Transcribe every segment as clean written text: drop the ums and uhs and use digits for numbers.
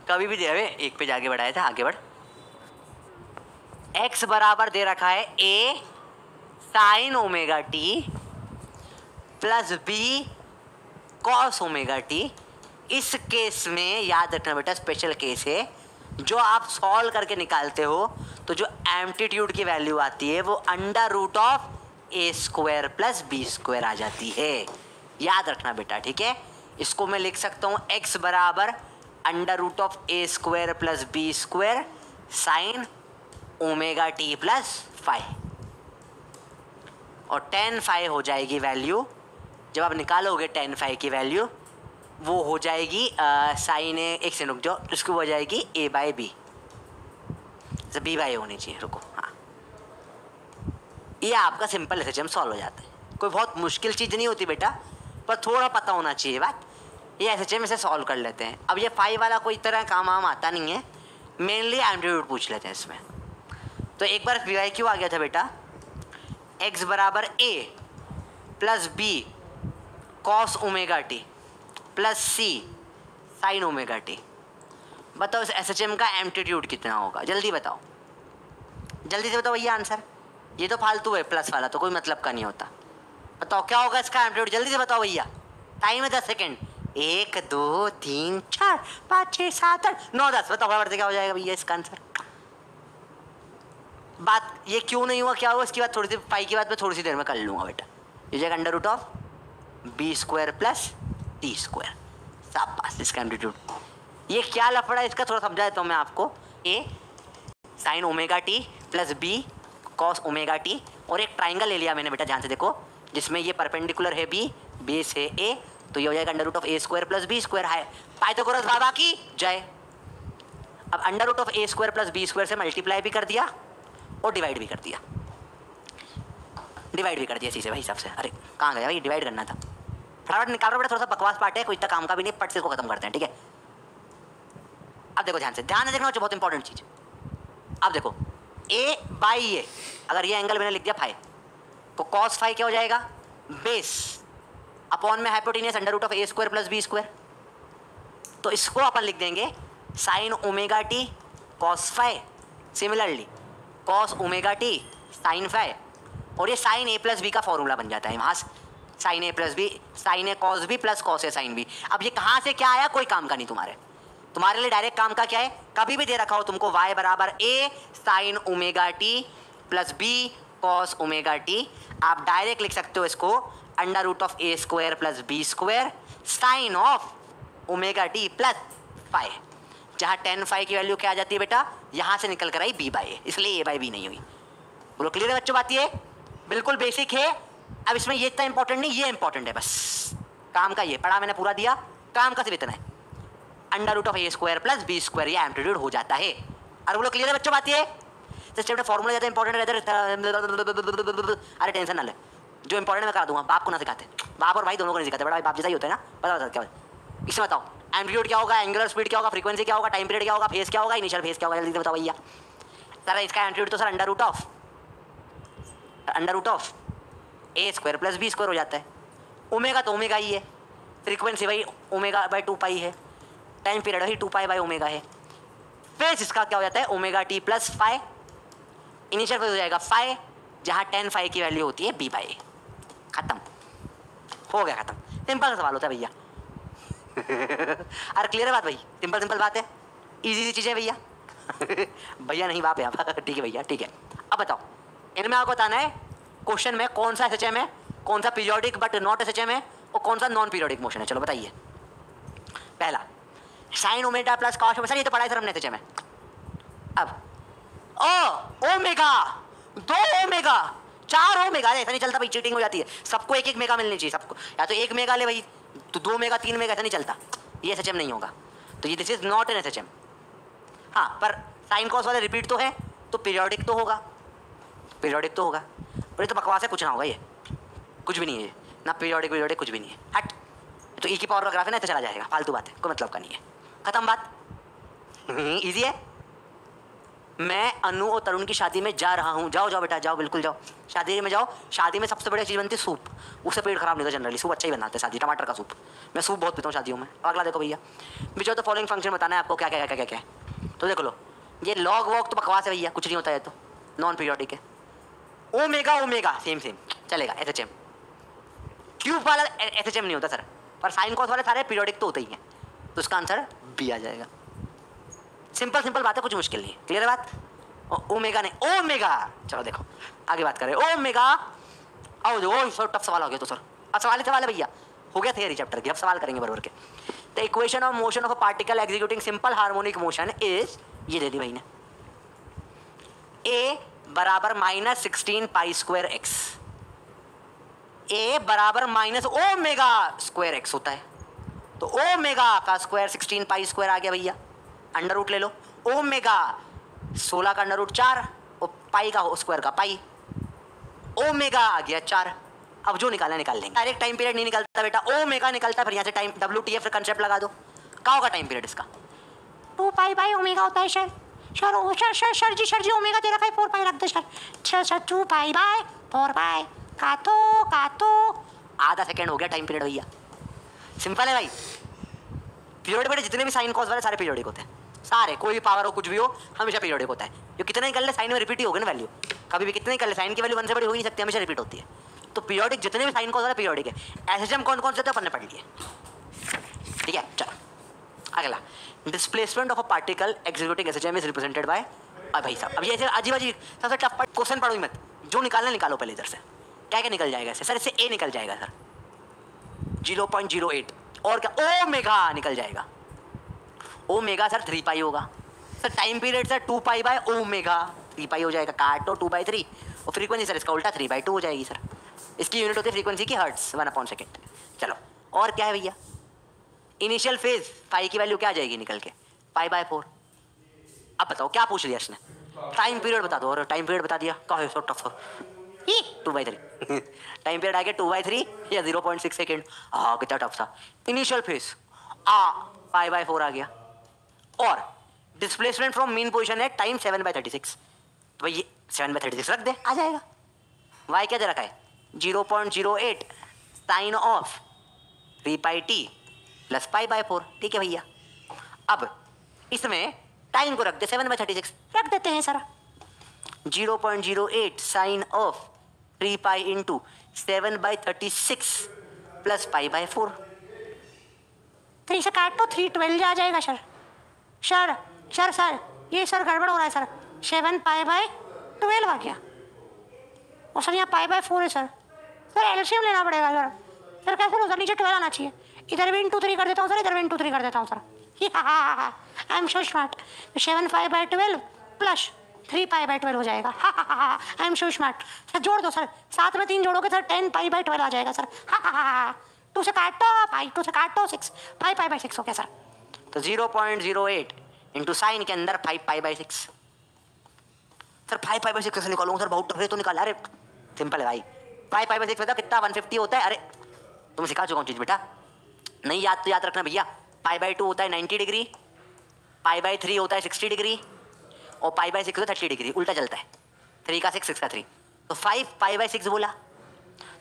कभी भी दे, एक पेज आगे बढ़ाया था, आगे बढ़। x बराबर दे रखा है a sine omega T plus b cos omega T. इस केस में याद रखना बेटा, स्पेशल केस है, जो आप सॉल्व करके निकालते हो तो जो एम्पलीट्यूड की वैल्यू आती है वो under root of A square plus B square आ जाती है। याद रखना बेटा, ठीक है। इसको मैं लिख सकता हूँ x बराबर under root of A square plus B square sine omega T plus five, और tan फाइव हो जाएगी वैल्यू, जब आप निकालोगे tan फाइव की वैल्यू वो हो जाएगी साइन ए, एक से रुक जाओ, इसको हो जाएगी a by B, b by होनी चाहिए, रुको। हाँ, ये आपका सिंपल एसएचएम सॉल्व हो जाता है, कोई बहुत मुश्किल चीज़ नहीं होती बेटा, पर थोड़ा पता होना चाहिए बात। ये एसएचएम इसे सॉल्व कर लेते हैं। अब ये फाइव वाला कोई तरह काम वाम आता नहीं है, मेनली एम्पलीट्यूड पूछ लेते हैं इसमें। तो एक बार वी क्यों आ गया था बेटा, x बराबर a plus B cos omega T plus C sine omega T. बताओ इस एसएचएम का एम्पलीट्यूड कितना होगा, जल्दी बताओ, जल्दी से बताओ भैया आंसर। ये तो फालतू है, प्लस वाला तो कोई मतलब का नहीं होता। बताओ क्या होगा इसका एम्पलीट्यूड, जल्दी से बताओ भैया, टाइम है 10 सेकेंड। 1 2 3 4 5 6 7 8 9 10, बताओ फटाफट से क्या हो जाएगा भैया इसका आंसर। बात ये क्यों नहीं हुआ, क्या हुआ, इसकी बात थोड़ी सी, पाई की बात मैं थोड़ी सी देर में कर लूँगा बेटा। ये जाएगा under root of B square plus T square, शाबाश इसका एम्पलीट्यूड। ये क्या लफड़ा है इसका थोड़ा समझा देता हूँ मैं आपको। A sine omega T plus B cos omega t, और एक ट्राइंगल ले लिया मैंने बेटा, ध्यान से देखो, जिसमें ये परपेंडिकुलर है बी, बेस है ए, तो ये हो जाएगा under root of A square plus B square है। पाइथागोरस बाबा की जय। अब under root of A square plus B square से मल्टीप्लाई भी कर दिया और डिवाइड भी कर दिया, डिवाइड भी कर दिया इसी से भाई हिसाब से। अरे कहाँ गया भाई, डिवाइड करना था, फटाफट निकाल रहा बेटा, थोड़ा सा बकवास पार्ट है, कोई इतना काम का भी नहीं, पट से इसको खत्म करते हैं, ठीक है। अब देखो ध्यान से देखना, बहुत इंपॉर्टेंट चीज। अब देखो a बाई ए, अगर ये एंगल मैंने लिख दिया फाइव, तो कॉस फाइव क्या हो जाएगा, बेस अपॉन में hypotenuse under root of A square plus B square. तो इसको अपन लिख देंगे sine omega T cos five, similarly cos omega T sine five, और ये साइन ए प्लस बी का फॉर्मूला बन जाता है वहाँ sine A plus B, sine A cos B plus cos A sine B. अब ये कहाँ से क्या आया, कोई काम का नहीं तुम्हारे लिए डायरेक्ट काम का क्या है, कभी भी दे रखा हो तुमको y बराबर a sine omega T plus b cos omega T, आप डायरेक्ट लिख सकते हो इसको under root of A square plus B square sine of omega T plus five, जहाँ tan फाइव की वैल्यू क्या आ जाती है बेटा, यहाँ से निकल कर आई b बाई ए, इसलिए a बाई बी नहीं हुई। बोलो क्लियर है बच्चों बात, ये बिल्कुल बेसिक है। अब इसमें ये इतना इंपॉर्टेंट नहीं, ये इंपॉर्टेंट है बस, काम का ये पढ़ा मैंने पूरा दिया, काम का सिर्फ इतना है, under root of A square plus B square, ये एम्पलीट्यूड हो जाता है। और बोलो क्लियर है बच्चों बात, ये चैप्टर फॉर्मूला ज़्यादा इंपॉर्टेंट रहता है। अरे टेंशन ना ले, जो इंपॉर्टेंट मैं करा दूंगा, बाप को ना सिखाते, बाप और भाई दोनों को नहीं सिखाते, बड़ा भाई बाप जैसा ही होता है ना। बता क्या इससे बताओ, एम्पलीट्यूड क्या होगा, एंगुलर स्पीड क्या होगा, फ्रीक्वेंसी क्या होगा, टाइम पीरियड क्या होगा, फेस क्या होगा, इनिशियल फेस क्या होगा, जल्दी से बताओ भैया। सर इसका एम्पलीट्यूड तो sir under root of A square plus B square हो जाता है। ओमेगा तो ओमेगा ही है, फ्रीक्वेंसी भाई ओमेगा बाई 2 पाई है, time period he 2 pi by omega है। फेस इसका क्या हो जाता है, omega T plus five, initial face हो जाएगा फाइव, जहाँ tan फाइव की वैल्यू होती है b बाई ए। खत्म हो गया, खत्म, सिंपल सा सवाल होता है भैया। अरे क्लियर है बात भाई, सिंपल बात है, इजी चीज़ है भैया। भैया नहीं बाप है आप, ठीक है भैया ठीक है। अब बताओ इनमें आपको बताना है क्वेश्चन में कौन सा एसएचएम है, कौन सा पीरियोडिक बट नॉट एसएचएम है, और कौन सा नॉन पीरियोडिक मोशन है। चलो बताइए। पहला sine omega plus cos, sir ये तो पढ़ा है सर हमने एसएचएम है। अब ओ ओमेगा, 2 ओमेगा 4 ओमेगा, ऐसा नहीं चलता भाई, चीटिंग हो जाती है। सबको एक मेगा मिलनी चाहिए सबको, या तो 1 मेगा ले भाई, तो 2 मेगा 3 मेगा, ऐसा नहीं चलता, ये एसएचएम नहीं होगा। तो ये this is not an SHM. हाँ पर साइन कॉस वाले रिपीट तो है, तो पीरियोडिक तो होगा, पर ये तो बकवास है, कुछ ना होगा, ये कुछ भी नहीं है, ना पीरियोडिक कुछ भी नहीं है, हट। तो ई की पावर का ग्राफ है ना, तो चला जाएगा, फालतू बात है, कोई मतलब का नहीं है, खत्म बात। इजी है। मैं अनु और तरुण की शादी में जा रहा हूँ। जाओ जाओ बेटा जाओ, बिल्कुल जाओ, शादी में जाओ। शादी में सबसे बढ़िया चीज़ बनती है सूप, उससे पेट खराब नहीं होता जनरली। सूप अच्छा ही बनाते हैं शादी, टमाटर का सूप। मैं सूप बहुत पीता हूँ शादियों में। अगला देखो भैया, which of the following function बताना है आपको, क्या क्या क्या क्या क्या है। तो देख लो, ये लॉग वॉग तो बकवास है भैया, कुछ नहीं होता है, तो नॉन पीरियोडिक है। ओमेगा ओमेगा सेम सेम चलेगा, एसएचएम। क्यूब वाला एसएचएम नहीं होता सर, पर साइन कॉस वाले सारे पीरियोडिक तो होते ही हैं, तो उसका आंसर बी आ जाएगा। सिंपल सिंपल बात है, कुछ मुश्किल नहीं है। क्लियर है बात? ओमेगा नहीं, ओमेगा। चलो देखो आगे बात करें। ओमेगा, आओ जो सर टफ सवाल हो गया तो सर, अब सवाल ही सवाल है भैया, हो गया थियरी चैप्टर की, अब सवाल करेंगे बराबर के। The equation of motion of a particle executing simple harmonic motion is, ये दे दी भाई ने, ए बराबर -16 पाई स्क्वायर एक्स। ए बराबर माइनस ओमेगा स्क्वायर एक्स होता है, तो ओमेगा का स्क्वायर 16 पाई स्क्वायर आ गया भैया, अंडर रूट ले लो। ओमेगा 16 का अंडर रूट 4 और पाई का स्क्वायर का पाई, ओमेगा आ गया 4। अब जो निकालना निकाल लेंगे, डायरेक्ट टाइम पीरियड नहीं निकलता बेटा, ओमेगा निकलता, फिर यहाँ से टाइम WTF कंसेप्ट लगा दो। क्या होगा टाइम पीरियड इसका? 2 पाई बाई ओमेगा होता है सर। सर जी ओमेगा दे रखा है, 4 पाई रख दे सर 2 पाई बाय 4 पाई, काटो आधा सेकेंड हो गया टाइम पीरियड भैया। सिंपल है भाई। पीरियड बेटे जितने भी साइन कॉस वाले सारे पीरियडिक होते हैं, सारे, कोई भी पावर हो कुछ भी हो हमेशा पीरियडिक होता है। जो कितना ही कर ले साइन में रिपीट ही होगा ना वैल्यू, कभी भी कितने ही कर ले साइन की वैल्यू 1 से बड़ी हो ही नहीं सकती, हमेशा रिपीट होती है। तो पीरियडिक जितने भी साइन कॉस वाले पीरियडिक है। एसएचएम कौन कौन से थे अपन ने पढ़ लिए, ठीक है। चलो अगला, displacement of a particle executing SHM is represented by, अब भाई साहब अब ये ऐसे अजीब अजीब सबसे टफ क्वेश्चन पढ़ो ही मत, जो निकालना निकालो पहले इधर से। क्या क्या निकल जाएगा इससे? सर इससे ए निकल जाएगा सर 0.08, और क्या ओमेगा निकल जाएगा। ओमेगा सर 3 पाई होगा sir, time period sir 2 pi by omega 3 पाई हो जाएगा, काटो 2/3, और फ्रीक्वेंसी सर इसका उल्टा 3/2 हो जाएगी सर। इसकी यूनिट होती है फ्रीक्वेंसी की हर्ट्स, 1/सेकेंड। चलो और क्या है भैया, इनिशियल फेज पाई की वैल्यू क्या आ जाएगी निकल के, π/4। अब बताओ क्या पूछ लिया इसने, टाइम पीरियड बता दो, और टाइम पीरियड बता दिया, कहा है सो टफ 2/3 टाइम पीरियड आ गया 2/3 या 0.6 सेकेंड। हाँ कितना टफ था। इनिशियल फेज π/4 आ गया, और डिस्प्लेसमेंट फ्रॉम मीन पोजीशन है टाइम 7/36, तो भाई ये 7/36 रख दे आ जाएगा। वाई क्या दे रखा है 0.08 साइन ऑफ 3πt प्लस π/4, ठीक है भैया। अब इसमें टाइम को रख दे 7/36, रख देते हैं sir 0.08 sine of 3π into 7/36 plus π/4। 3 से काट तो 312 आ जाएगा सर। सर ये सर गड़बड़ हो रहा है सर, 7π/12 आ गया, और सर यहाँ π/4 है सर एलसीएम लेना पड़ेगा सर कैसे हो सर, नीचे 12 आना चाहिए, इधर भी इंटू 3 कर देता हूँ सर, इधर भी इंटू 3 कर देता हूँ sir. I am so smart. 7π/12 plus 3π/12 हो जाएगा। I am so smart. Sir जोड़ दो सर, 7 में 3 जोड़ोगे सर 10π/12 आ जाएगा सर। 2 से काटो 2 से काटो 6, 5π/6 हो गया सर। तो 0.08 इंटू साइन के अंदर 5π/6। सर 5π/6 कैसे निकालूंगा सर, बहुत टफ है, तो निकाल। अरे सिंपल है भाई, 5π/6 बताओ कितना 150 होता है। अरे तुम सिखा चुका हूँ चीज़ बेटा, नहीं याद तो याद रखना भैया। π/2 होता है 90 डिग्री, π/3 होता है 60 डिग्री, और π/6 होता है 30 डिग्री, उल्टा चलता है। 3 का 6, 6 का 3, तो 5π/6 बोला,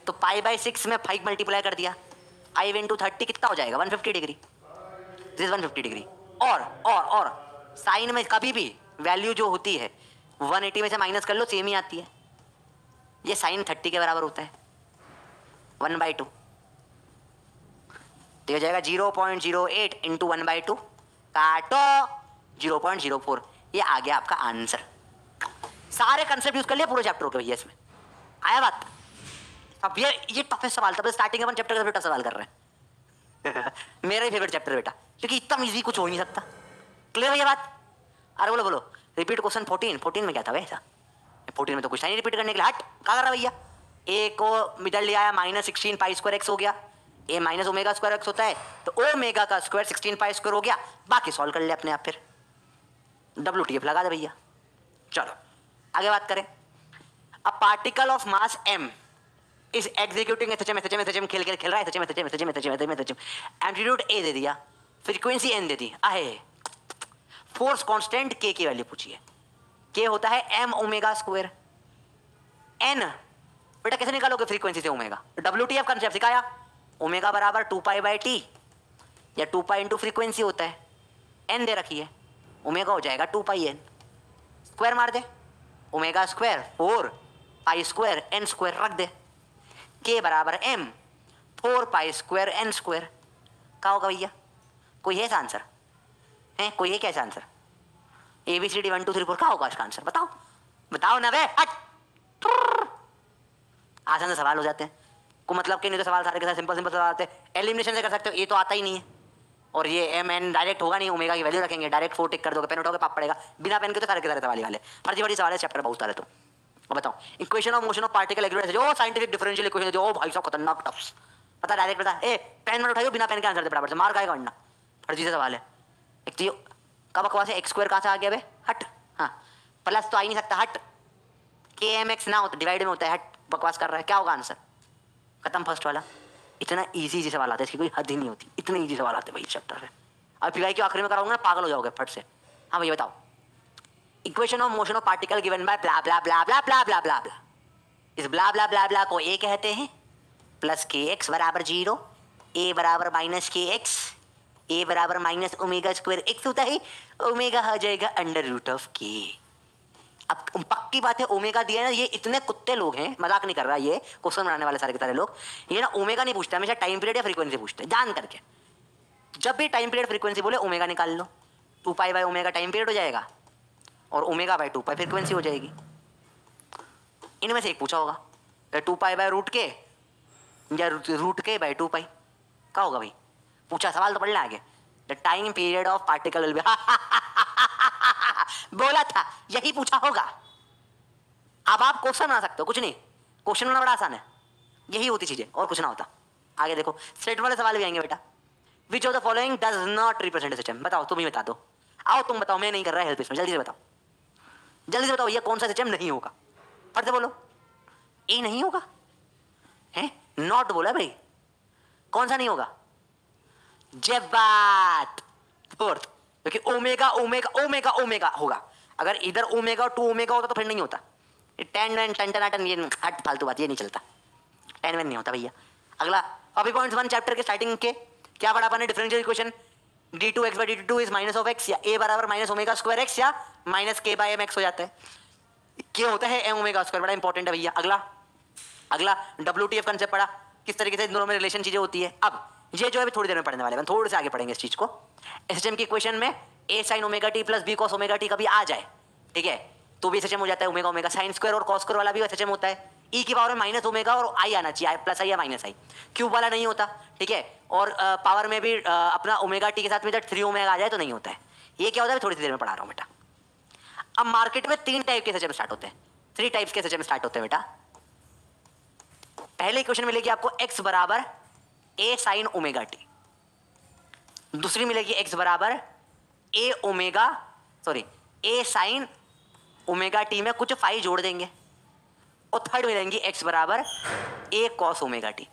तो π/6 में 5 मल्टीप्लाई कर दिया, 5 इंटू 30 कितना हो जाएगा 150 डिग्री, दिस 150 डिग्री। और साइन में कभी भी वैल्यू जो होती है 180 में से माइनस कर लो सेम ही आती है। ये साइन 30 के बराबर होता है 1/2, तो हो जाएगा 0.08 इंटू 1/2 काटो 0.04, ये आ गया आपका आंसर। सारे कंसेप्ट यूज कर लिया पूरे चैप्टर के भैया, इसमें आया बात। अब ये टफेस्ट सवाल था, स्टार्टिंग अपन चैप्टर का टफ सवाल कर रहे हैं मेरा ही फेवरेट चैप्टर बेटा, क्योंकि इतना इजी कुछ हो ही नहीं सकता। क्लियर भैया बात? अरे बोलो रिपीट क्वेश्चन 14 में क्या था वैसा, 14 में तो कुछ नहीं रिपीट करने के लिए, हट क्या कर रहा भैया। ए को मिडल ले आया, -16 π² x हो गया, ए माइनस ओमेगा स्क्वायर x होता है, तो ओमेगा का स्क्वायर 16 π² हो गया, बाकी सॉल्व कर ले अपने आप, फिर WTF लगा दे भैया। चलो आगे बात करें। A particle of mass m is executing SHM खेल रहा है, एसएचएम एम्पलीट्यूड a दे दिया, फ्रीक्वेंसी n दे दी, आहे फोर्स कांस्टेंट k की वैल्यू पूछी है। के होता है एम ओमेगा स्क्वायर। एन बेटा कैसे निकालोगे फ्रीक्वेंसी से ओमेगा, WTF कंसेप्ट सिखाया, ओमेगा बराबर 2π/t या 2π इंटू फ्रीक्वेंसी होता है, एन दे रखी है, ओमेगा हो जाएगा 2πn, स्क्वायर मार दे, ओमेगा स्क्वायर 4π² n स्क्वायर रख दे, के बराबर एम 4π² n स्क्वायर। क्या होगा भैया, कोई है इसका आंसर है, कोई है क्या इसका आंसर, ABCD 1 2 3 4 क्या होगा इसका आंसर, बताओ बताओ ना वे, हट। आसान से सवाल हो जाते हैं, को मतलब कि नहीं तो सवाल सारे के साथ सिंपल सिंपल सवाल आते हैं, एलिमिनेशन से कर सकते हो, ये तो आता ही नहीं है, और ये एम एन डायरेक्ट होगा नहीं, ओमेगा की वैल्यू रखेंगे, डायरेक्ट 4 टिक कर दोगे, पेन उठाओगे पाप पड़ेगा, बिना पेन के तो सारे के सारे सवाल वाले फर्जी फर्जी सवाल है, चैप्टर बहुत सारे। तो बताओ equation of motion of particle accurate जो साइंटिफिक डिफरेंशियल इक्वेशन जो भाई साहब खतरनाक टफ्स, पता डायरेक्ट पता, ए पेन मत उठाइयो, बिना पेन के आंसर दे बराबर से, मार खाएगा वरना, फर्जी से सवाल है। एक तो कब बकवास है, x² कहाँ से आ गया बे, हट, हाँ प्लस तो आ ही नहीं सकता, हट, KMX ना होता डिवाइड में होता है, हट बकवास कर रहा है, क्या होगा आंसर, खत्म फर्स्ट वाला। इतना इजी सवाल आता है, इसकी कोई हद ही नहीं होती, इतने इजी सवाल आते हैं भाई चैप्टर में। अब PY के आखिरी में कराऊंगा ना, पागल हो जाओगे फट से। हाँ भैया बताओ, equation of motion of particle given by blah blah blah blah blah blah blah blah, इस ब्ला ब्ला ब्ला ब्ला को ए कहते हैं, प्लस KX बराबर 0, A बराबर -KX, A बराबर -ω² x होता है, ओमेगा हो जाएगा √k। अब पक्की बात है, ओमेगा दिया ना, ये इतने कुत्ते लोग हैं, मजाक नहीं कर रहा, ये क्वेश्चन बनाने वाले सारे के सारे लोग, ये ना ओमेगा नहीं पूछते, हमेशा टाइम पीरियड या फ्रीक्वेंसी पूछते हैं जान करके। जब भी टाइम पीरियड फ्रीक्वेंसी बोले ओमेगा निकाल लो, 2π/ω टाइम पीरियड हो जाएगा और ω/2π फ्रीक्वेंसी हो जाएगी। इनमें से एक पूछा होगा, 2π/√k या √k/2π, क्या होगा भाई, पूछा सवाल तो पढ़ना आगे, the time period of particle will be, बोला था यही पूछा होगा। अब आप क्वेश्चन बना सकते हो, कुछ नहीं, क्वेश्चन बनाना बड़ा आसान है, यही होती चीजें और कुछ ना होता। आगे देखो सेट वाले सवाल भी आएंगे बेटा, which of the following does not represent system, बताओ तुम ही बता दो, आओ तुम बताओ, मैं नहीं कर रहा हेल्प इसमें, जल्दी से बताओ, जल्दी से बताओ ये कौन सा सिस्टम नहीं होगा, फट से बोलो, ए नहीं होगा है, नॉट बोला भाई, कौन सा नहीं होगा, जब बात फोर्थ, क्योंकि ओमेगा ओमेगा ओमेगा ओमेगा होगा, अगर इधर ओमेगा और 2 ओमेगा होता तो फिर नहीं होता, 10 ये हट फालतू बात, ये नहीं चलता, 10 नहीं होता भैया। अगला अभी पॉइंट 1 चैप्टर के स्टार्टिंग के क्या पढ़ा अपन ने, differential equation d2x/dt2 is -(x) या a बराबर -ω² x या -k/mx हो जाता है, क्या होता है m⍵², बड़ा इंपॉर्टेंट है भैया। अगला WTF कंसेप्ट पढ़ा, किस तरीके से इन दोनों में रिलेशन चीजें होती है। अब ये जो है थोड़ी देर में पढ़ने वाले हैं, थोड़े से आगे पढ़ेंगे इस चीज को। SHM की इक्वेशन में a sin ω_t plus b cos ω_t कभी आ जाए, ठीक है, तो भी SHM हो जाता है ओमेगा ओमेगा, साइन स्क्वायर और कॉस स्क्वायर वाला भी SHM होता है, e की पावर में -ω और i आना चाहिए, प्लस i या -i, क्यूब वाला नहीं होता, ठीक है, और पावर में भी अपना ω_t के साथ में 3ω आ जाए तो नहीं होता है। ये क्या होता है थोड़ी सी देर में पढ़ा रहा हूँ बेटा। अब मार्केट में 3 टाइप के SHM स्टार्ट होते हैं, 3 टाइप्स के SHM स्टार्ट होते हैं बेटा। पहले इक्वेशन मिलेगी आपको x बराबर a sin ω_t, दूसरी मिलेगी x बराबर a sin ω_t में कुछ फाई जोड़ देंगे, और थर्ड मिलेंगी x बराबर a cos ω_t।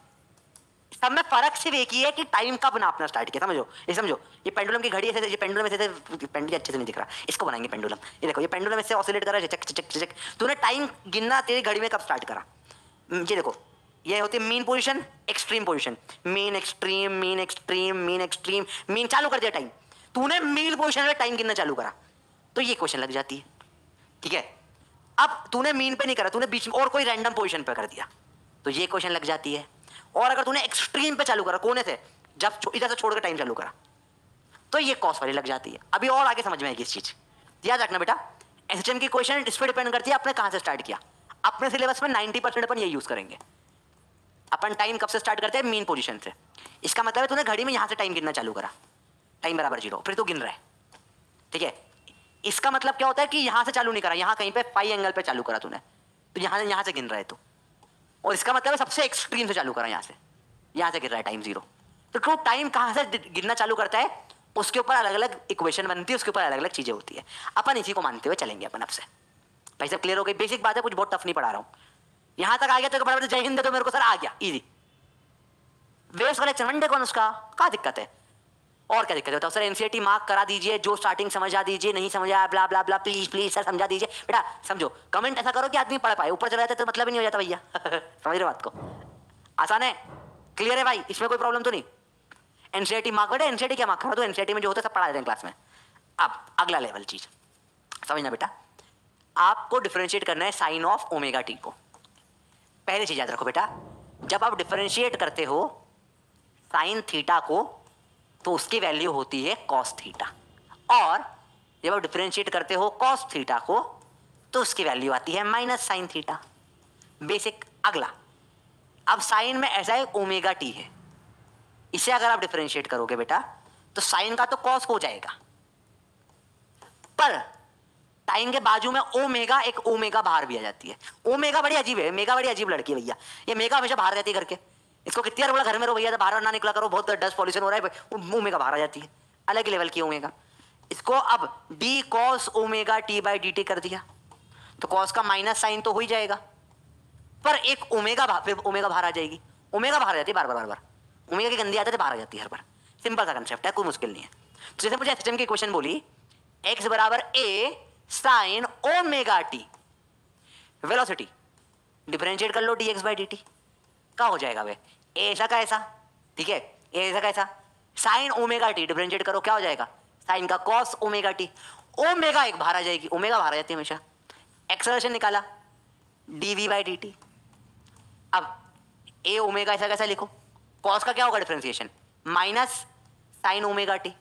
सब में फर्क सिर्फ एक ही है कि टाइम कब नापना स्टार्ट किया, समझो ये समझो, ये पेंडुलम की घड़ी ऐसे, ये पेंडुलम ऐसे, पेंडुलम अच्छे से नहीं दिख रहा, इसको बनाएंगे पेंडुलम, ये देखो ये पेंडुलम ऐसे ऑसिलेट कर रहा है, चिचक चिचक चिचक, तूने टाइम गिनना तेरी घड़ी में कब स्टार्ट करा, ये देखो ये होती है mean position extreme position, mean extreme mean extreme mean extreme mean, चालू कर दिया टाइम, तूने मीन पोजीशन में टाइम गिनना चालू करा तो ये क्वेश्चन लग जाती है, ठीक है। अब तूने मीन पे नहीं करा, तूने बीच में और कोई रैंडम पोजीशन पे कर दिया तो ये क्वेश्चन लग जाती है। और अगर तूने एक्सट्रीम पे चालू करा, कोने से जब इधर से छोड़कर टाइम चालू करा तो ये कॉस वाली लग जाती है। अभी और आगे समझ में आएगी इस चीज, याद रखना बेटा। SHM की क्वेश्चन इस पर डिपेंड करती है आपने कहां से स्टार्ट किया। अपने सिलेबस में 90% अपन ये यूज करेंगे। अपन टाइम कब से स्टार्ट करते हैं, मीन पोजीशन से। इसका मतलब है तूने घड़ी में यहां से टाइम गिनना चालू करा, टाइम बराबर 0, फिर तू गिन रहा है, ठीक है। इसका मतलब क्या होता है कि यहां से चालू नहीं करा, यहां कहीं पे पाई एंगल पे चालू करा तूने, तो यहां से गिन रहा है तू। और इसका मतलब है सबसे एक्सट्रीम से चालू करा, यहां से गिर रहा है टाइम 0। तो क्यों टाइम कहां से गिनना चालू करता है, उसके ऊपर अलग अलग इक्वेशन बनती है, उसके ऊपर अलग अलग चीजें होती है। अपन इसी को मानते हुए चलेंगे अपन अब से। भाई सब क्लियर हो गई, बेसिक बात है, कुछ बहुत टफ नहीं पढ़ा रहा हूं। यहां तक आ गया तो बराबर जय हिंद तो मेरे को सर आ गया इजी। वेव्स कलेक्शन वनडे कौन उसका क्या दिक्कत है, और क्या दिक्कत है बताओ सर? एनसीईआरटी मार्क करा दीजिए, जो स्टार्टिंग समझा दीजिए, नहीं समझा ब्ला blah blah, please please sir समझा दीजिए। बेटा समझो, कमेंट ऐसा करो कि आदमी पढ़ पाए, ऊपर चला जाता है तो मतलब ही नहीं हो जाता भैया। समझ रहे बात को? आसान है, क्लियर है भाई, इसमें कोई प्रॉब्लम तो नहीं। एनसीईआरटी मार्क, बेटा एनसीईआरटी क्या मार्क करा दो, एनसीईआरटी में जो होता है सब पढ़ा देते हैं क्लास में। अब अगला लेवल चीज समझना बेटा, आपको डिफरेंशिएट करना है साइन ऑफ ओमेगा टी को। पहले चीज याद रखो बेटा, जब आप डिफरेंशिएट करते हो साइन थीटा को तो उसकी वैल्यू होती है कॉस थीटा, और जब आप डिफरेंशिएट करते हो कॉस थीटा को तो उसकी वैल्यू आती है माइनस साइन थीटा। बेसिक। अगला, अब साइन में ऐसा है ओमेगा टी है, इसे अगर आप डिफरेंशिएट करोगे बेटा तो साइन का तो कॉस हो जाएगा, पर टाइम के बाजू में ओमेगा, एक ओमेगा बाहर भी आ जाती है। ओमेगा बड़ी अजीब है, मेगा बड़ी अजीब लड़की है भैया, ये मेगा हमेशा बाहर रहती है घर के। इसको कितनी बार बोला घर में रहो भैया, तो बाहर ना निकला करो, बहुत डस्ट पॉल्यूशन हो रहा है, ओमेगा बाहर आ जाती है, अलग लेवल की ओमेगा। इसको अब D cos omega T by D T कर दिया तो कॉस का माइनस साइन तो हो ही जाएगा, पर एक ओमेगा फिर ओमेगा बाहर आ जाएगी, ओमेगा बाहर आ जाती है बार बार बार बार, ओमेगा की गंदी आदत है, बाहर आ जाती है हर बार। सिंपल सा कंसेप्ट है, कोई मुश्किल नहीं है। तो जैसे मुझे एसएचएम की क्वेश्चन बोली x बराबर a sine omega T, velocity differentiate कर लो dx बाई dt, क्या हो जाएगा वे? ए ऐसा का ऐसा, ठीक है, ए ऐसा का ऐसा, साइन ओमेगा टी डिफरेंशिएट करो क्या हो जाएगा? साइन का कॉस ओमेगा टी, ओमेगा एक बाहर आ जाएगी, ओमेगा बाहर आ जाती है हमेशा। एक्सेलरेशन निकाला dv बाई dt, अब ए ओमेगा ऐसा कैसा लिखो, कॉस का क्या होगा differentiation minus sign omega t,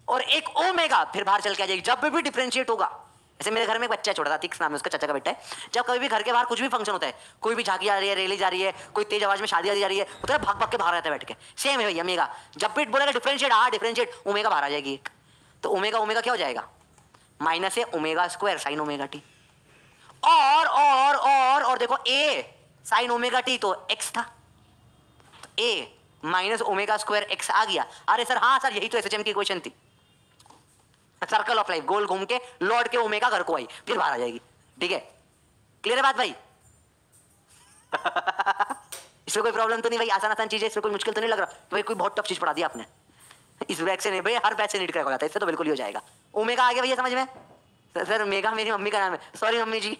और एक ओमेगा फिर बाहर चल के आ जाएगी जब भी डिफरेंशिएट होगा। जैसे मेरे घर में एक बच्चा छोटा था, तिक्स नाम है उसका, चाचा का बेटा है, जब कभी भी घर के बाहर कुछ भी फंक्शन होता है, कोई भी झांकी जा रही है, रैली जा रही है, कोई तेज आवाज में शादी जा रही है, तो भाग भाग के बाहर रहता है बैठ के। सेम है भैया मेगा, जब भी बोलेगा डिफरेंशिएट, हाँ डिफरेंशिएट, ओमेगा बाहर आ जाएगी एक, तो ओमेगा ओमेगा क्या हो जाएगा? माइनस है omega square sine omega t, और देखो ए साइन ओमेगा टी तो एक्स था, ए माइनस ओमेगा स्क्वायर एक्स आ गया। अरे सर हाँ सर, यही तो एसएचएम की क्वेश्चन थी, सर्कल ऑफ लाइफ, गोल घूम के लौट के ओमेगा घर को आई, फिर बाहर आ जाएगी। ठीक है, क्लियर है बात भाई? इसमें कोई प्रॉब्लम तो नहीं भाई, आसान आसान चीज है, इसमें कोई मुश्किल तो नहीं लग रहा भाई? कोई बहुत टफ चीज पढ़ा दी आपने, इस बैच से नहीं भाई, हर बैच से नीट क्रैक हो जाता है, इससे तो बिल्कुल ही हो जाएगा। ओमेगा आ गया भैया समझ में? सर मेगा मेरी मम्मी का नाम है, सॉरी मम्मी जी।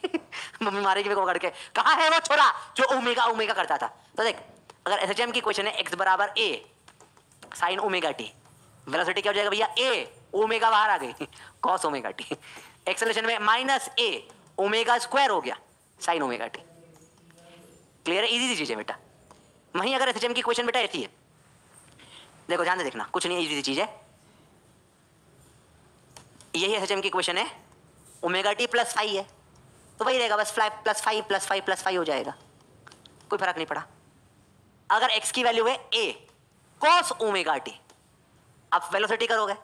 मम्मी मारेगी मेरे को पकड़ के, कहाँ है वो छोरा जो ओमेगा ओमेगा करता था? तो देख, अगर एसएचएम की क्वेश्चन है एक्स बराबर ए साइन ओमेगा टी, वेलोसिटी क्या हो जाएगा भैया? ए ओमेगा बाहर आ गई, कॉस ओमेगा टी, एक्सेलरेशन में माइनस ए ओमेगा स्क्वायर हो गया साइन ओमेगा टी। क्लियर है? इजी चीज है बेटा। वहीं अगर एसएचएम की क्वेश्चन बेटा ऐसी है, देखो ध्यान से देखना, कुछ नहीं इजी चीज है, यही एसएचएम की क्वेश्चन है, ओमेगा टी प्लस फाइव है तो वही रहेगा बस, plus five plus five plus five हो जाएगा, कोई फर्क नहीं पड़ा। अगर x की वैल्यू है a cos ओमेगा टी, अब वेलोसिटी करोगे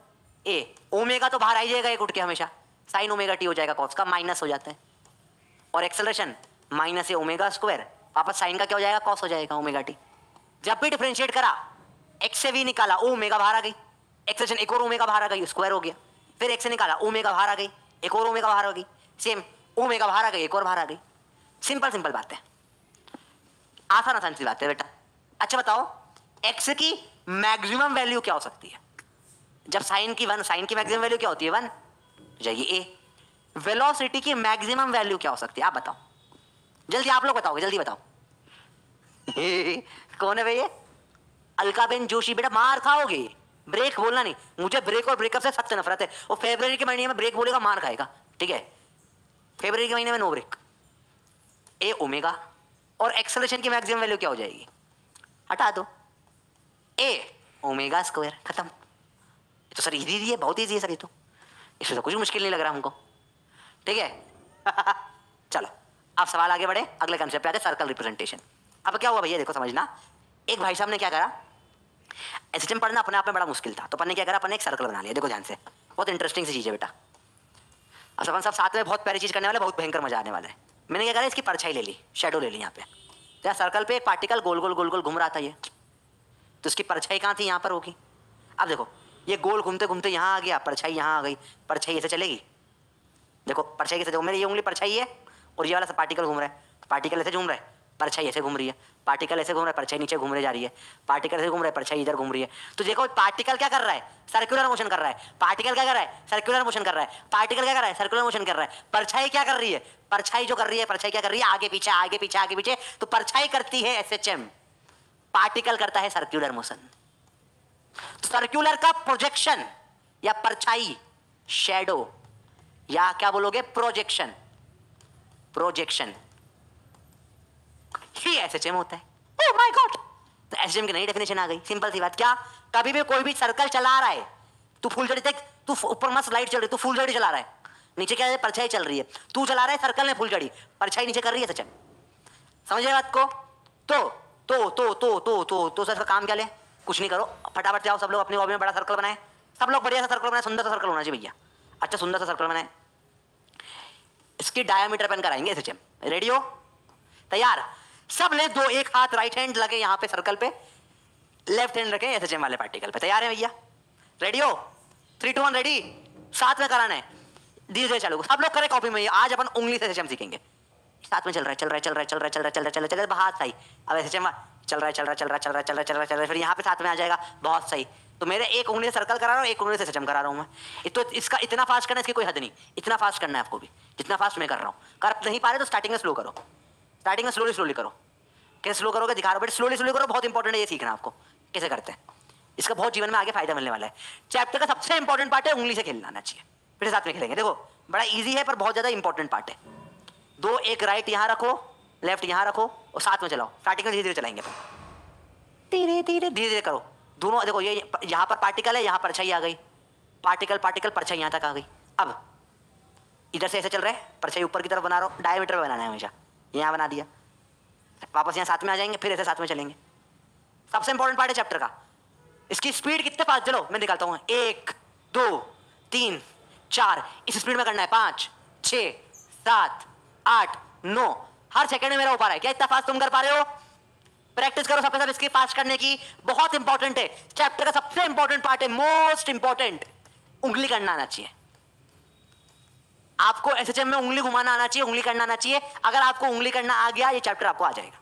ए ओमेगा तो बाहर आ जाएगा एक उठ के हमेशा, साइन ओमेगा टी हो जाएगा, कॉस का माइनस हो जाता है, और एक्सेलरेशन माइनस ए ओमेगा स्क्वायर, वापस साइन का क्या हो जाएगा? कॉस हो जाएगा ओमेगा टी। जब भी डिफरेंशिएट करा x से v निकाला, ओमेगा बाहर आ गई, एक्सेलरेशन एक और ओमेगा बाहर आ गई, स्क्वायर हो गया, फिर x से निकाला ओमेगा बाहर आ गई, एक और ओमेगा बाहर आ गई, सेम ओमेगा बाहर आ गई, एक और बाहर आ गई। सिंपल सिंपल बात है, आसान आसान सी बात है बेटा। अच्छा बताओ x की मैक्सिमम वैल्यू क्या हो सकती है? जब साइन की वन, साइन की मैक्सिमम वैल्यू क्या होती है? वन जाइए a। वेलोसिटी की मैक्सिमम वैल्यू क्या हो सकती है? आप बताओ जल्दी, आप लोग बताओगे, जल्दी बताओ। कौन है भैया? अलकाबेन जोशी। बेटा मार खाओगे, ब्रेक बोलना नहीं, मुझे ब्रेक और ब्रेकअप से सख्त नफरत है। और फरवरी के महीने में ब्रेक बोलेगा मार खाएगा, ठीक है? फरवरी के महीने में नो ब्रेक। ए ओमेगा, और एक्सेलरेशन की मैक्सिमम वैल्यू क्या हो जाएगी? हटा दो, ए ओमेगा स्क्वायर, खत्म। तो सर इजी है, बहुत इजी है सर ये तो, इसमें तो कुछ मुश्किल नहीं लग रहा हमको, ठीक है? चलो अब सवाल आगे बढ़े, अगले कंसेप्ट पे आते हैं, सर्कल रिप्रेजेंटेशन। अब क्या हुआ भैया, देखो समझना, एक भाई साहब ने क्या करा, एसएचएम पढ़ना अपने आप में बड़ा मुश्किल था, तो अपन ने क्या करा, अपन ने एक सर्कल बना लिया। देखो ध्यान से, बहुत इंटरेस्टिंग सी चीज है बेटा। अब अपन सब साथ में बहुत प्यारी चीज करने वाले, बहुत भयंकर मजा आने वाला है। मैंने क्या करा, इसकी परछाई ले ली, शेडो ले ली यहाँ पे। तो यहाँ सर्कल पे एक पार्टिकल गोल गोल गोल गोल घूम रहा था ये, तो उसकी परछाई कहाँ थी? यहाँ पर होगी। अब देखो ये गोल घूमते घूमते यहाँ आ गया, परछाई यहाँ आ गई, परछाई ऐसे चलेगी। देखो परछाई कैसे, देखो मेरी ये उंगली परछाई है और ये वाला पार्टिकल घूम रहा है, पार्टिकल ऐसे घूम रहा है, परछाई ऐसे घूम रही है, पार्टिकल ऐसे घूम रहा है, परछाई नीचे घूम रही जा रही है, पार्टिकल ऐसे घूम रहा है, परछाई इधर घूम रही है। तो देखो पार्टिकल क्या कर रहा है, सर्कुलर मोशन कर रहा है, पार्टिकल क्या कर रहा है, सर्कुलर मोशन कर रहा है, पार्टिकल क्या कर रहा है, सर्कुलर मोशन कर रहा है। परछाई क्या कर रही है, परछाई जो कर रही है, परछाई क्या कर रही है, आगे पीछे आगे पीछे आगे पीछे। तो परछाई करती है SHM, पार्टिकल करता है सर्कुलर मोशन। सर्कुलर का प्रोजेक्शन या परछाई, शैडो, या क्या बोलोगे प्रोजेक्शन, प्रोजेक्शन ही SHM होता है। ओह माय गॉड, तो SHM की नई डेफिनेशन आ गई। सिंपल सी बात, क्या कभी भी कोई भी सर्कल चला रहा है, तू फुलझड़ी देख, तू ऊपर मस्त लाइट चल रही, तू फुलझड़ी चला रहा है, नीचे क्या है, परछाई चल रही है, तू चला रहा है सर्कल में फुलझड़ी, परछाई नीचे कर रही है SHM। समझे बात को? तो सर का काम क्या ले, कुछ नहीं करो, फटाफट जाओ सब लोग अपनी हॉबी में बड़ा सर्कल बनाए, सब लोग बढ़िया सा सर्कल बनाए, सुंदर सा सर्कल होना चाहिए भैया, अच्छा सुंदर सा सर्कल बनाए, इसकी डायमीटर पेन कराएंगे SHM। रेडी हो, तैयार, सब ले दो, एक हाथ राइट हैंड लगे यहाँ पे सर्कल पे, लेफ्ट हैंड रखे SHM वाले पार्टिकल पे। तैयार है भैया, रेडी हो, 3 2 1 रेडी, साथ में कराना है, धीरे धीरे चलो, सब लोग करें कॉपी में। आज अपन उंगली से SHM सीखेंगे, साथ में चल रहा है चल रहा है चल रहा है चल रहा है चल रहा है चल रहा है चल रहा है, बहुत सही। अब SHM चल रहा है चल रहा है चल रहा है चल रहा है चल रहा है चल रहा है चल रहा है, फिर यहाँ पे साथ में आ जाएगा, बहुत सही। तो मेरे एक उंगली से सर्कल करा रहा हूँ, एक उंगली से SHM करा रहा हूँ मैं। तो इसका इतना फास्ट करना है, इसकी कोई हद नहीं, इतना फास्ट करना है आपको भी, जितना फास्ट मैं कर रहा हूँ। कर नहीं पा रहे तो स्टार्टिंग में स्लो करो, स्टार्टिंग में स्लोली स्लोली करो। कैसे स्लो करोगे दिखा रहा हूँ, बट स्लोली स्लोली करो, बहुत इंपॉर्टेंट है ये सीखना आपको कैसे करते हैं, इसका बहुत जीवन में आगे फायदा मिलने वाला है। चैप्टर का सबसे इंपॉर्टेंट पार्ट है उंगली से खेलना आना चाहिए, फिर साथ में खेलेंगे। देखो बड़ा इजी है पर बहुत ज्यादा इंपॉर्टेंट पार्ट है। दो, एक राइट यहाँ रखो, लेफ्ट यहाँ रखो और साथ में चलाओ। स्टार्टिंग में धीरे धीरे चलाएंगे, धीरे धीरे धीरे धीरे करो दोनों। देखो ये यहाँ पर पार्टिकल है, यहाँ परछाई आ गई, पार्टिकल पार्टिकल परछाई यहाँ तक आ गई। अब इधर से ऐसे चल रहा है, परछाई ऊपर की तरफ बना रहा हूँ, डायमीटर में बनाना है हमेशा, यहाँ बना दिया, वापस यहाँ साथ में आ जाएंगे, फिर ऐसे साथ में चलेंगे। सबसे इंपॉर्टेंट पार्ट है चैप्टर का। इसकी स्पीड कितने फास्ट, चलो मैं निकालता हूँ, 1 2 3 4, इस स्पीड में करना है, 5 6 7 8 9, हर सेकंड में मेरा हो पा रहा है। क्या इतना फास्ट तुम कर पा रहे हो? प्रैक्टिस करो सबके सब इसकी फास्ट करने की, बहुत इंपॉर्टेंट है। चैप्टर का सबसे इंपॉर्टेंट पार्ट है, मोस्ट इंपॉर्टेंट, उंगली करना आना चाहिए आपको। SHM में उंगली घुमाना आना चाहिए, उंगली करना आना चाहिए। अगर आपको उंगली करना आ गया, ये चैप्टर आपको आ जाएगा।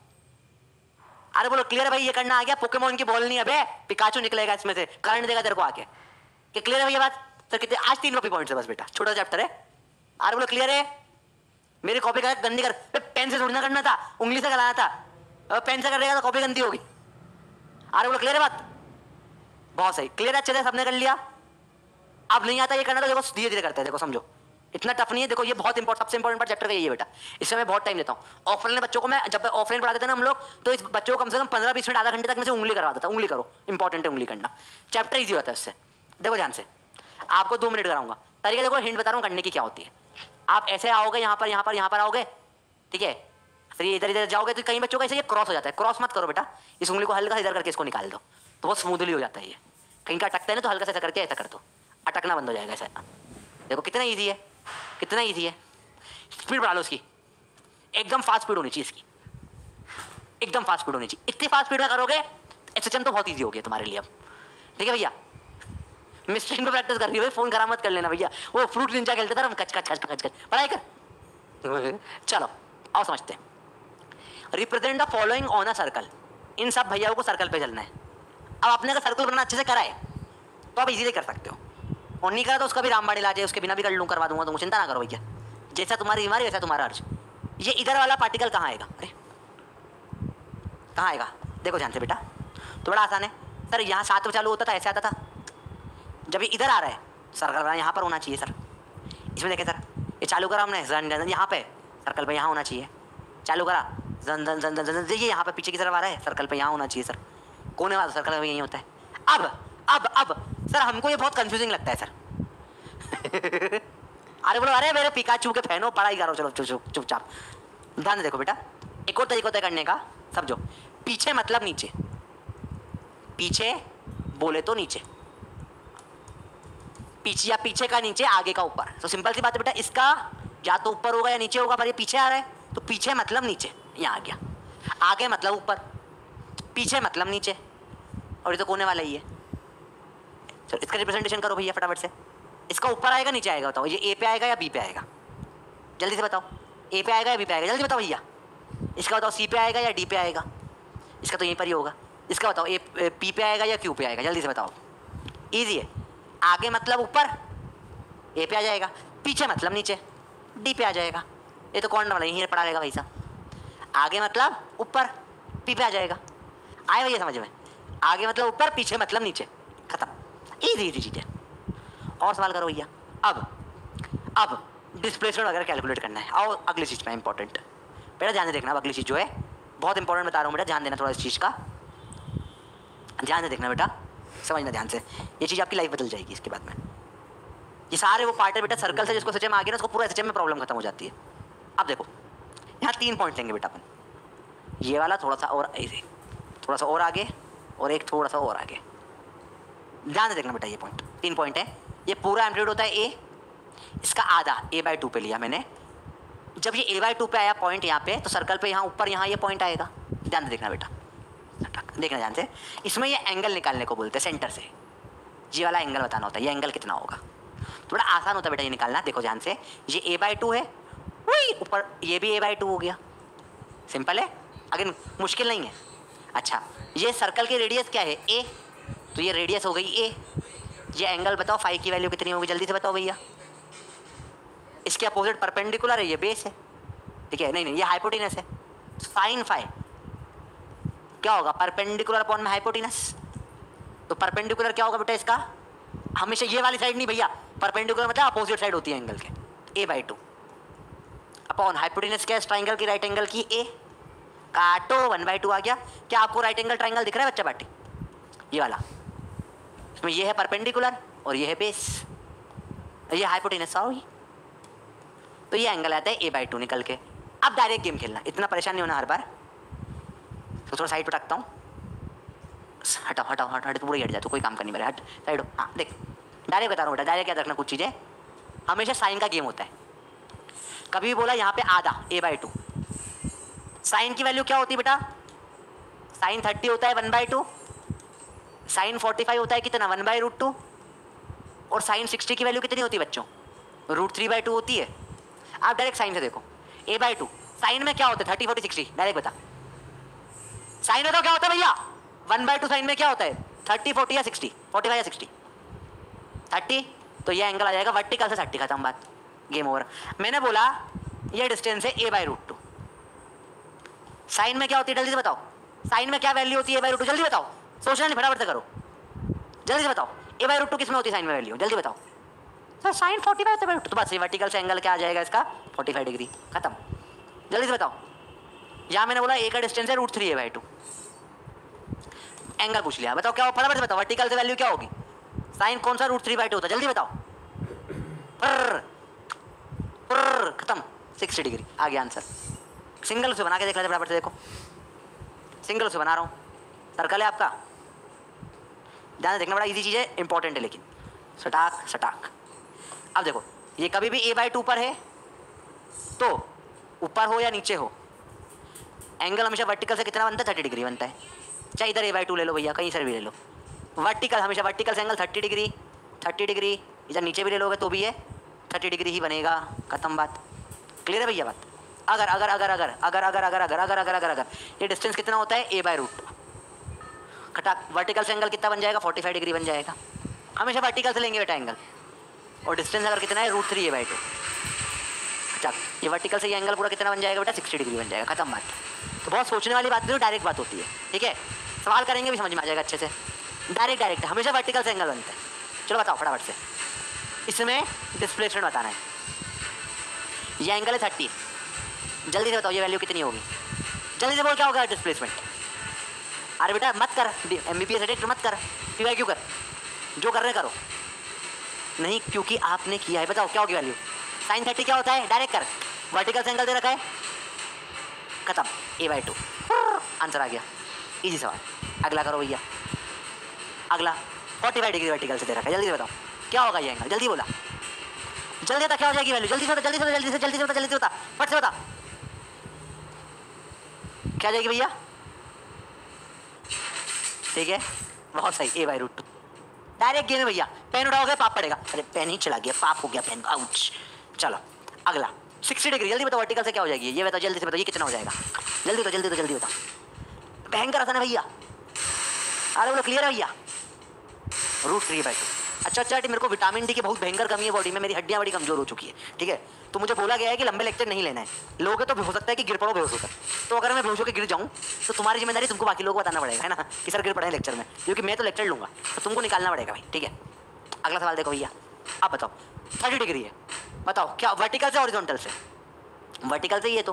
अरे बोलो क्लियर है भाई, ये करना आ गया, पोकेमोन की बॉल नहीं, अबे पिकाचू निकलेगा इसमें से, करंट देगा तेरे को आके। कि क्लियर है भैया बात? सर कितने, आज 3 कॉपी पॉइंट्स है बस बेटा, छोटा चैप्टर है। अरे बोलो क्लियर है? मेरी कॉपी का गंदी कर, पेन से थोड़ी ना करना था, उंगली से कराना था। पेन से करेगा तो कॉपी गंदी होगी। अरे बोलो क्लियर है बात? बहुत सही, क्लियर है, अच्छे से सबने कर लिया। अब नहीं आता ये करना तो देखो धीरे धीरे करते हैं, देखो समझो इतना टफ नहीं है। देखो ये बहुत इंपॉर्टेंट, सबसे इंपॉर्टेंट पार्ट चैप्टर का ये है बेटा, इसमें मैं बहुत टाइम लेता हूँ। ऑफलाइन बच्चों को मैं, जब ऑफलाइन पढ़ाते थे ना हम लोग, तो इस बच्चों को कम से कम 15-20 मिनट, आधा घंटे तक मैं से उंगली करवाता था। उंगली करो, इंपॉर्टेंट है उंगली करना, चैप्टर ईजी होता है उससे। देखो ध्यान से, आपको 2 मिनट कराऊंगा, तरीका देखो, हिंट बता रहा हूँ करने की क्या होती है। आप ऐसे आओगे, यहाँ पर यहाँ पर यहाँ पर आओगे, ठीक है, फिर इधर इधर जाओगे तो कई बच्चों का ऐसे ये क्रॉस हो जाता है। क्रॉस मत करो बेटा, इस उंगली को हल्का इधर करके इसको निकाल दो, तो बहुत स्मूथली हो जाता है। ये कहीं का अटकता है ना, तो हल्का से ऐसा करके ऐसा कर दो, अटकना बंद हो जाएगा ऐसा। देखो कितना ईजी है, कितना ईजी है। स्पीड बढ़ा लो इसकी, एकदम फास्ट स्पीड होनी चाहिए इसकी, एकदम फास्ट स्पीड होनी चाहिए। इतनी फास्ट स्पीड में करोगे SHM तो बहुत ईजी हो गया तुम्हारे लिए अब, ठीक है भैया। मिस्ट्री में प्रैक्टिस कर रही हो, फोन खराब मत कर लेना भैया, वो फ्रूट निंजा खेलते थे हम, कच कच कच कच कच, पढ़ाई कर। चलो आओ समझते हैं। Represent the following on a circle, इन सब भैयाओं को सर्कल पे चलना है। अब आपने अगर सर्कल बनाना अच्छे से करा है तो आप इजीली कर सकते हो, और नहीं करा तो उसका भी रामबाण इलाज है, उसके बिना भी कर लूँ, करवा दूंगा, तुम चिंता ना करो भैया। जैसा तुम्हारी बीमारी वैसा तुम्हारा अर्ज। ये इधर वाला पार्टिकल कहाँ आएगा? अरे कहाँ आएगा? देखो ध्यान से बेटा, तो बड़ा आसान है सर। यहाँ 7 चालू होता था, ऐसे आता था। जब ये इधर आ रहा है, सर्कल यहाँ पर होना चाहिए सर। इसमें देखें सर, ये चालू करा हमने, जन जन यहाँ पे सर्कल पे यहाँ होना चाहिए। चालू करा, जन जन जन जन, ये यहाँ पे पीछे की तरफ आ रहा है, सर्कल पे यहाँ होना चाहिए सर। कोने वाला सर्कल में यही होता है। अब सर हमको ये बहुत कंफ्यूजिंग लगता है सर। अरे बोलो, अरे मेरे पिकाचू के फैन हो, पढ़ाई करो, चलो चुपचाप ध्यान से देखो बेटा। एक और तरीका होता है करने का, समझो। पीछे मतलब नीचे, पीछे बोले तो नीचे, पीछे या पीछे का नीचे, आगे का ऊपर। तो सिंपल सी बात है बेटा, इसका या तो ऊपर होगा या नीचे होगा, पर ये पीछे आ रहा है तो पीछे मतलब नीचे, यहाँ आ गया। आगे मतलब ऊपर, पीछे मतलब नीचे, और ये तो कोने वाला ही है। चलो इसका रिप्रेजेंटेशन करो भैया फटाफट से। इसका ऊपर आएगा नीचे आएगा, बताओ ये A पे आएगा या B पे आएगा? जल्दी से बताओ, A पे आएगा या B पे आएगा? जल्दी बताओ भैया। इसका बताओ सी पे आएगा या डी पे आएगा? इसका तो यहीं पर ही होगा। इसका बताओ ए पी पे आएगा या क्यू पे आएगा? जल्दी से बताओ। ईजी है। आगे मतलब ऊपर ए पे आ जाएगा, पीछे मतलब नीचे डी पे आ जाएगा। ये तो कौन वाला यहीं पढ़ा रहेगा भाई साहब। आगे मतलब ऊपर पी पे आ जाएगा। आए भैया समझ में? आगे मतलब ऊपर, पीछे मतलब नीचे, खत्म। इजी इजी चीज़ है। और सवाल करो भैया। अब डिस्प्लेसमेंट वगैरह कैलकुलेट करना है। और अगली चीज़ में इंपॉर्टेंट बेटा ध्यान से देखना। अगली चीज़ जो है बहुत इंपॉर्टेंट बता रहा हूँ बेटा, ध्यान देना थोड़ा इस चीज़ का, ध्यान से देखना बेटा, समझना ध्यान से। ये चीज़ आपकी लाइफ बदल जाएगी इसके बाद में। ये सारे वो पार्ट है बेटा सर्कल से, जिसको एसएचएम में आ गया ना उसको पूरा एसएचएम में प्रॉब्लम खत्म हो जाती है। अब देखो यहाँ 3 पॉइंट लेंगे बेटा अपन। ये वाला थोड़ा सा और ऐसे, थोड़ा सा और आगे, और एक थोड़ा सा और आगे। ध्यान से देखना बेटा, ये पॉइंट 3 पॉइंट है। ये पूरा एम्पलीट्यूड होता है ए, इसका आधा a/2 पे लिया मैंने। जब ये a/2 पे आया पॉइंट यहाँ पे, तो सर्कल पे यहाँ ऊपर यहाँ ये पॉइंट आएगा। ध्यान से देखना बेटा, देखना ध्यान से। इसमें ये एंगल निकालने को बोलते हैं सेंटर से। ये वाला एंगल बताना होता है, ये एंगल कितना होगा। थोड़ा आसान होता है बेटा ये निकालना। देखो ध्यान से, ये a/2 है, वही ऊपर ये भी a/2 हो गया। सिंपल है, अगर मुश्किल नहीं है। अच्छा, ये सर्कल की रेडियस क्या है? a, तो ये रेडियस हो गई a। ये एंगल बताओ फाई की वैल्यू कितनी होगी? जल्दी से बताओ भैया। इसके अपोजिट परपेंडिकुलर है, ये बेस है, ठीक है? नहीं ये हाइपोटेनस है। साइन फाई क्या होगा? परपेंडिकुलर अपॉन में हाइपोटेनस। तो परपेंडिकुलर क्या होगा बेटा इसका? हमेशा ये वाली साइड नहीं भैया, परपेंडिकुलर मतलब अपोजिट साइड होती है एंगल के, a/2 अपॉन हाइपोटेनस क्या है? ट्राइंगल की, राइट एंगल की a। काटो 1/2 आ गया। क्या आपको राइट एंगल ट्राइंगल दिख रहा है बच्चा बाटी? ये वाला, इसमें ये है परपेंडिकुलर और ये है बेस, ये हाइपोटेनस होगी। तो ये एंगल आता है a/2 निकल के। अब डायरेक्ट गेम खेलना, इतना परेशान नहीं होना हर बार। तो थोड़ा साइड पे रखता हूँ। हटाओ हटाओ हट हट, पूरा ही हट जाए तो कोई काम करनी मेरे। हट साइड हो। हाँ देख, डायरेक्ट बता रहा हूँ बेटा, डायरेक्ट याद रखना। कुछ चीज़ें हमेशा साइन का गेम होता है। कभी भी बोला यहाँ पे आधा a/2, साइन की वैल्यू क्या होती है बेटा? साइन 30 होता है 1/2, साइन 45 होता है कितना? 1/√2, और साइन 60 की वैल्यू कितनी होती है बच्चों? √3/2 होती है। आप डायरेक्ट साइन से देखो, a/2 साइन में क्या होता है? 30 40 60, डायरेक्ट बता। साइन में तो क्या होता है भैया? 1/2 साइन में क्या होता है? 30 40 या 60, 45 या 60? 30, तो ये एंगल आ जाएगा वर्टिकल से 30, खत्म बात, गेम ओवर। मैंने बोला ये डिस्टेंस है a/√2। साइन में क्या होती है जल्दी से बताओ? साइन में क्या वैल्यू होती है a/√2? जल्दी बताओ, सोचना नहीं, फटाफट से करो, जल्दी से बताओ। a/√2 किस में होती है साइन में वैल्यू? जल्दी बताओ सर। साइन 45 होता है, तो बस ये वर्टिकल से एंगल क्या आ जाएगा इसका? 45 डिग्री, खत्म। जल्दी से बताओ। यहाँ मैंने बोला a का डिस्टेंस है √3 a/2, एंगल पूछ लिया, बताओ क्या हो? फटाफट से बताओ, वर्टिकल से वैल्यू क्या होगी? साइन कौन सा √3/2 होता है? जल्दी बताओ। खत्म, 60 डिग्री आ गया आंसर। सिंगल से बना के देख लेते फटाफट से। देखो सिंगल से बना रहा हूँ, सर्कल है आपका, ध्यान से देखना, बड़ा इजी चीज़ है, इंपॉर्टेंट है लेकिन। सटाक सटाक। अब देखो ये कभी भी a/2 पर है, तो ऊपर हो या नीचे हो, एंगल हमेशा वर्टिकल से कितना बनता है? 30 डिग्री बनता है। चाहे इधर a/2 ले लो भैया, कहीं से भी ले लो, वर्टिकल हमेशा वर्टिकल से एंगल 30 डिग्री, 30 डिग्री। इधर नीचे भी ले लोगे तो भी ये 30 डिग्री ही बनेगा, खत्म बात। क्लियर है भैया बात? अगर अगर अगर अगर अगर अगर अगर अगर अगर अगर अगर अगर ये डिस्टेंस कितना होता है? a/2 खटाक, वर्टिकल से एंगल कितना बन जाएगा? 45 डिग्री बन जाएगा। हमेशा वर्टिकल से लेंगे बेटा एंगल, और डिस्टेंस अगर कितना है? √3 a/2। खटाक, ये वर्टिकल से ये एंगल पूरा कितना बन जाएगा बेटा? 60 डिग्री बन जाएगा, खत्म बात। तो बहुत सोचने वाली बात नहीं, डायरेक्ट बात होती है, ठीक है? सवाल करेंगे भी समझ में आ जाएगा अच्छे से। डायरेक्ट हमेशा वर्टिकल से एंगल बनता है। चलो बताओ फटाफट से, इसमें डिस्प्लेसमेंट बताना है। ये एंगल है 30, जल्दी से बताओ ये वैल्यू कितनी होगी? जल्दी से बोल, क्या होगा डिस्प्लेसमेंट? अरे बेटा मत कर, MBPS एडिट मत कर, PYQ कर, जो कर रहे करो। नहीं क्योंकि आपने किया है, बताओ क्या होगी वैल्यू? साइन 30 क्या होता है? डायरेक्ट कर, वर्टिकल से एंगल दे रखा है, खत्म, a/2 आंसर आ गया। इजी सवाल। अगला करो भैया, अगला 45 डिग्री वर्टिकल से दे रखा है, जल्दी से बताओ क्या होगा ये एंगल? जल्दी बोला, जल्दी बता क्या हो जाएगी वैल्यू? जल्दी से बता, जल्दी से बता, जल्दी से जल्दी से बता, जल्दी से बता, फट से बता, क्या जाएगी भैया? ठीक है, बहुत सही, a/√2 डायरेक्ट गेम भैया। पेन उठाओगे पाप पड़ेगा। अरे पेन ही चला गया, पाप हो गया पेन, आउच। चलो अगला, 60 डिग्री। जल्दी बताओ वर्टिकल से क्या हो जाएगी, ये बताओ जल्दी से बताओ, ये कितना हो जाएगा, जल्दी बताओ, जल्दी बताओ, जल्दी बताओ। भयंकर आसान है भैया, अरे बोलो क्लियर है भैया। √3/2। अच्छा, मेरे को विटामिन डी की बहुत भयंकर कमी है बॉडी में, मेरी हड्डियां बड़ी कमजोर हो चुकी है, ठीक है। तो मुझे बोला गया है कि लंबे लेक्चर नहीं लेना है, लोगे तो हो सकता है कि गिर पड़ो बेहोश होकर। तो अगर मैं बेहोश होकर गिर जाऊँ तो तुम्हारी जिम्मेदारी तुमको बाकी लोगों को बताना पड़ेगा, है ना, कि सर गिर पड़े लेक्चर में, क्योंकि मैं तो लेक्चर लूंगा, तो तुमको निकालना पड़ेगा भाई, ठीक है। अगला सवाल देखो भैया, आप बताओ 30 डिग्री है, बताओ क्या वर्टिकल से हॉरिजॉन्टल से, वर्टिकल से ये तो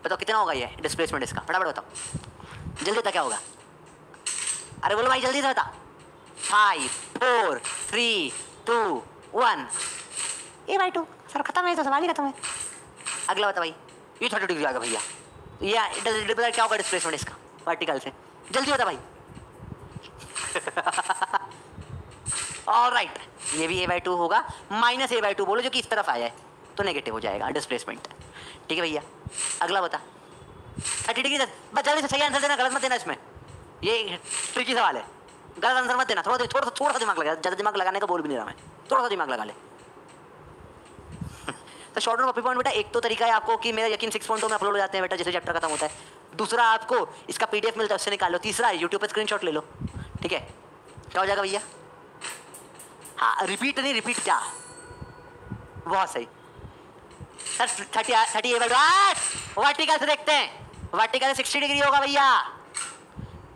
बताओ कितना होगा ये डिस्प्लेसमेंट इसका, फटाफट बताओ जल्दी बता क्या होगा। अरे बोलो भाई जल्दी से बता। 5 4 3 2 1। A/2 सर खत्म है, तो सवाल ही खत्म है। अगला बता भाई, ये 30 डिग्री आ गया भैया, ये क्या होगा डिस्प्लेसमेंट इसका वर्टिकल से, जल्दी बता भाई। ऑलराइट, ये भी A/2 होगा, -A/2 बोलो जो कि इस तरफ आ जाए तो नेगेटिव हो जाएगा डिस्प्लेसमेंट, ठीक है भैया। अगला बता 30 डिग्री, बस जल्दी से सही आंसर देना, गलत मत देना इसमें, ये ट्रिकी सवाल है, गलत आंसर मत देना, थोड़ा सा दिमाग लगा, ज़्यादा दिमाग लगाने का बोल भी नहीं रहा मैं, थोड़ा सा दिमाग लगा ले। तो शॉर्ट नोट कॉपी पॉइंट बेटा, एक तो तरीका है आपको कि मेरा यकीन 6.0 में अपलोड हो जाते हैं बेटा जैसे चैप्टर खत्म होता है, दूसरा आपको इसका PDF मिलता है उससे निकाल लो, तीसरा यूट्यूब पर स्क्रीनशॉट ले लो, ठीक है। क्या हो जाएगा भैया, हाँ रिपीट नहीं, रिपीट क्या, बहुत सही सर। 30 वर्टिकल से देखते हैं, वर्टिकल 60 डिग्री होगा भैया,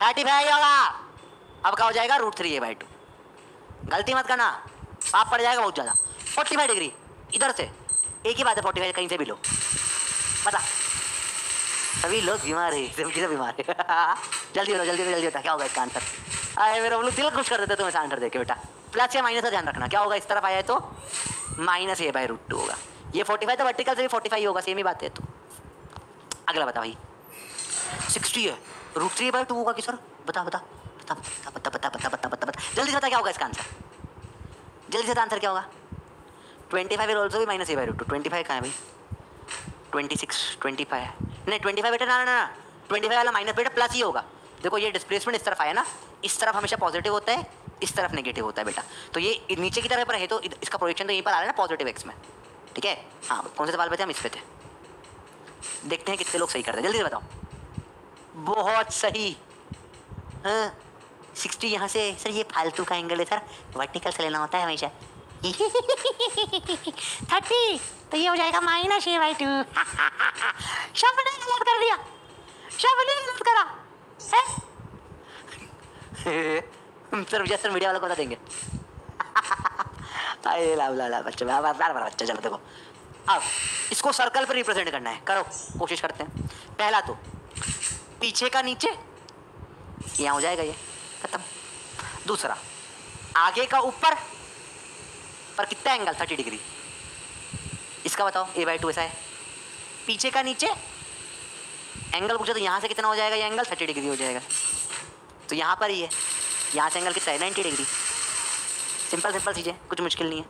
35 होगा। अब क्या हो जाएगा √3/2, गलती मत करना, आप पड़ जाएगा बहुत ज़्यादा। 45 डिग्री इधर से, एक ही बात है 45 कहीं से भी लो, बता। सभी लोग बीमार है, सभी से बीमार है। जल्दी बताओ, जल्दी जल्दी बता क्या होगा इसका आंसर। अरे मेरे लोग दिल खुश कर देते तुम्हें आंसर देके बेटा। प्लस या माइनस का ध्यान रखना, क्या होगा इस तरफ आया है तो -A/√2 होगा। ये 45 तो वर्टिकल से भी 45 होगा, सेम ही बात है। तो अगला बता भाई, 60 है, √3/2 होगा कि सर, बता बता बता बता बता बता बता बता बता बता जल्दी से बता क्या होगा इसका आंसर, जल्दी से आंसर क्या होगा। 25 विल ऑल्सो भी -A/√2, 25 कहाँ है भाई, 26 25 नहीं 25 बेटा, ना ना ना 25 वाला माइनस बेटा प्लस ही होगा। देखो ये डिस्प्लेसमेंट इस तरफ आया ना, इस तरफ हमेशा पॉजिटिव होता है, इस तरफ नेगेटिव होता है बेटा। तो ये नीचे की तरफ पर है तो इसका प्रोजेक्शन तो यहीं पर आ रहा है ना पॉजिटिव एक्स में, ठीक है। हाँ कौन से सवाल पे थे हम, इस पे थे। देखते हैं कितने लोग सही करते हैं, जल्दी बताओ। बहुत सही, हाँ 60 यहाँ से सर, ये फालतू का एंगल है सर, वर्टिकल से लेना होता है हमेशा। 30 तो ये हो जाएगा -A/2। सबने गलत कर दिया, सबने गलत करा सर, विजय सर मीडिया वालों को बता देंगे। अरे ला बच्चे बच्चे, चलो देखो अब इसको सर्कल पर रिप्रेजेंट करना है, करो कोशिश करते हैं। पहला तो पीछे का नीचे यहाँ हो जाएगा, ये खत्म। दूसरा आगे का ऊपर पर कितना एंगल 30 डिग्री, इसका बताओ A/2 ऐसा है। पीछे का नीचे एंगल पूछा तो यहाँ से कितना हो जाएगा, ये एंगल 30 डिग्री हो जाएगा, तो यहाँ पर ही है, यहाँ से एंगल कितना है 90 डिग्री। सिंपल सिंपल चीज़ें, कुछ मुश्किल नहीं है।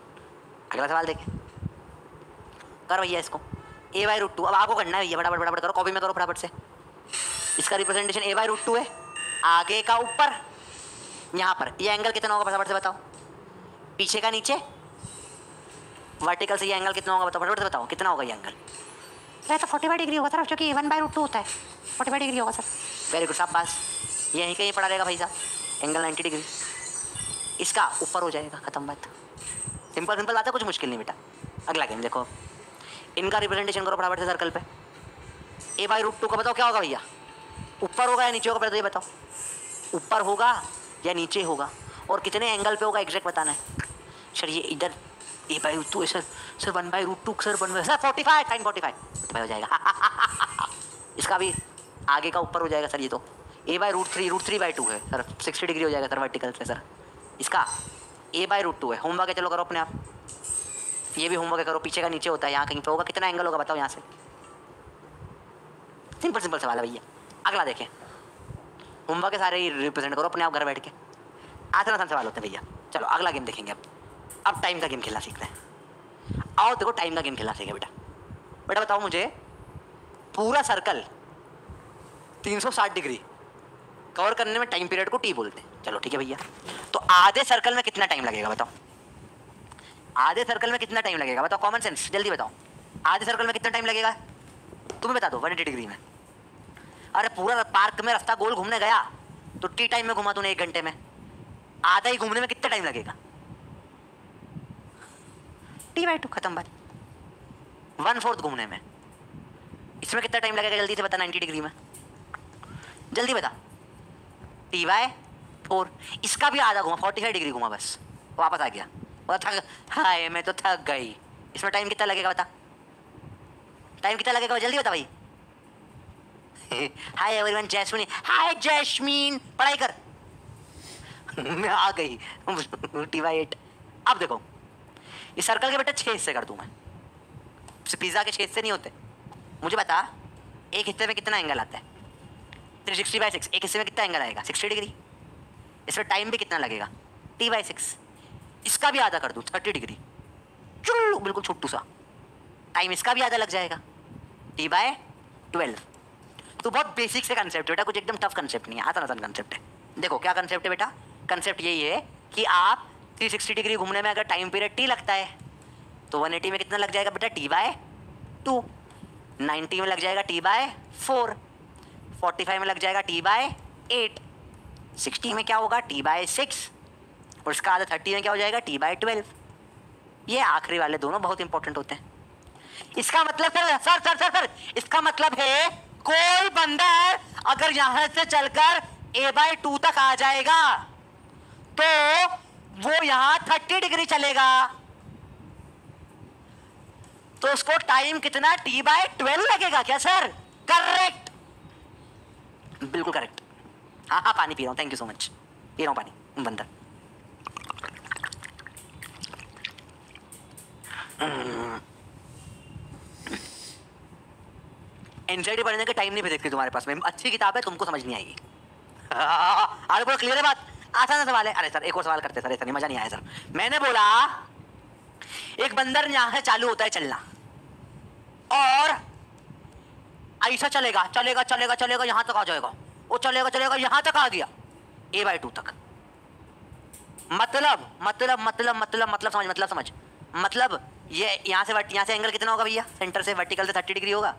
अगला सवाल देखें, करो भैया इसको A/√2। अब आपको करना है भैया, फटाफट फटाफट करो, कॉपी में करो फटाफट से। इसका रिप्रेजेंटेशन A/√2 है, आगे का ऊपर, यहाँ पर ये एंगल कितना होगा फटाफट से बताओ। पीछे का नीचे, वर्टिकल से ये एंगल कितना होगा बताओ, फटाफट से बताओ कितना होगा ये एंगल। सर तो 45 डिग्री होगा सर, क्योंकि 1/√2 होता है, 45 डिग्री होगा सर। वेरी गुड साहब, पास। यहीं कहीं पड़ा रहेगा भाई साहब, एंगल 90 डिग्री, इसका ऊपर हो जाएगा, खत्म बात। सिंपल सिंपल बात है, कुछ मुश्किल नहीं बेटा। अगला गेम देखो, इनका रिप्रेजेंटेशन करो फटाफट से सर्कल पे। A/√2 का बताओ क्या होगा भैया, ऊपर होगा या नीचे होगा, पहले तो ये बताओ। ऊपर होगा या नीचे होगा, और कितने एंगल पे होगा एग्जैक्ट बताना है। सर ये इधर A/√2 है सर, 1/√2 सर, 1 सर 45 sin 45 हो जाएगा। इसका भी आगे का ऊपर हो जाएगा सर, ये तो A/√3 √3/2 है सर, 60 डिग्री हो जाएगा सर वर्टिकल से सर। इसका A/√2 है। होमवर्क है, चलो करो अपने आप, ये भी होमवर्क करो। पीछे का नीचे होता है, यहाँ कहीं पे होगा, कितना एंगल होगा बताओ यहाँ से। सिंपल सिंपल सवाल है भैया। अगला देखें, होमवर्क के सारे रिप्रेजेंट करो अपने आप घर बैठ के, आसान आसान सवाल होते हैं भैया। चलो अगला गेम देखेंगे। अब टाइम का गेम खेलना सीखते हैं। आओ देखो टाइम का गेम खेलना सीखे बेटा। बेटा बताओ मुझे, पूरा सर्कल 360 डिग्री कवर करने में टाइम पीरियड को T बोलते हैं। चलो ठीक है भैया, तो आधे सर्कल में कितना टाइम लगेगा बताओ, आधे सर्कल में कितना टाइम लगेगा बताओ, कॉमन सेंस जल्दी बताओ। आधे सर्कल में कितना टाइम लगेगा तुम्हें बता दो 180 डिग्री में। अरे पूरा पार्क में रास्ता गोल घूमने गया तो टी टाइम में घुमा तूने 1 घंटे में, आधा ही घूमने में कितना टाइम लगेगा? T/2 खत्म बात। 1/4 घूमने में, इसमें कितना टाइम लगेगा जल्दी से बता 90 डिग्री में, जल्दी बता। T/4, इसका भी आधा घुमा 45 डिग्री घुमा बस, वापस आ गया। वो थक, हाय मैं तो थक गई। इसमें टाइम कितना लगेगा बता, टाइम कितना लगेगा जल्दी बता भाई। हाय एवरीवन, जैस्मीन, हाय जैस्मीन, पढ़ाई कर। मैं आ गई। T/8। अब देखो इस सर्कल के बेटा 6 हिस्से कर दूं मैं, पिज्जा के 6 हिस्से नहीं होते। मुझे बता एक हिस्से में कितना एंगल आता है? 360/6। एक हिस्से में कितना एंगल आएगा? 60 डिग्री। इसमें टाइम भी कितना लगेगा? T/6। इसका भी आधा कर दूं 30 डिग्री, चुल्लू बिल्कुल छोटू सा, टाइम इसका भी आधा लग जाएगा T/12। तो बहुत बेसिक से कंसेप्ट है बेटा, कुछ एकदम टफ कंसेप्ट नहीं है, आसान आसान कंसेप्ट है। देखो क्या कंसेप्ट है बेटा, कंसेप्ट यही है कि आप 360 डिग्री घूमने में अगर टाइम पीरियड T लगता है तो 180 में कितना लग जाएगा बेटा? T/2। 90 में लग जाएगा T/4। 45 में लग जाएगा T/8। 60 में क्या होगा? T/6। और इसका आधा 30 में क्या हो जाएगा? T/12। ये आखिरी वाले दोनों बहुत इंपॉर्टेंट होते हैं। इसका मतलब सर इसका मतलब है कोई बंदा अगर यहां से चलकर A/2 तक आ जाएगा तो वो यहां 30 डिग्री चलेगा, तो उसको टाइम कितना? T/12 लगेगा क्या सर? करेक्ट, बिल्कुल करेक्ट। हाँ हाँ पानी पी रहा हूं, thank you so much, P रहा हूं पानी बंदर। एनसीईआरटी पढ़ने का टाइम नहीं भेजती तुम्हारे पास में, अच्छी किताब है, तुमको समझ नहीं आएगी। अरे पूरा क्लियर है बात, आसान सवाल है। अरे सर एक और सवाल करते सर, ऐसा नहीं, मजा नहीं आया सर। मैंने बोला एक बंदर यहां से चालू होता है चलना और ऐसा चलेगा चलेगा चलेगा चलेगा यहां तक आ जाएगा, वो चलेगा चलेगा यहां तक आ गया A/2 तक। मतलब मतलब मतलब मतलब मतलब समझ, मतलब समझ, मतलब ये यहां से एंगल कितना होगा भैया? सेंटर से वर्टिकल से 30 डिग्री होगा।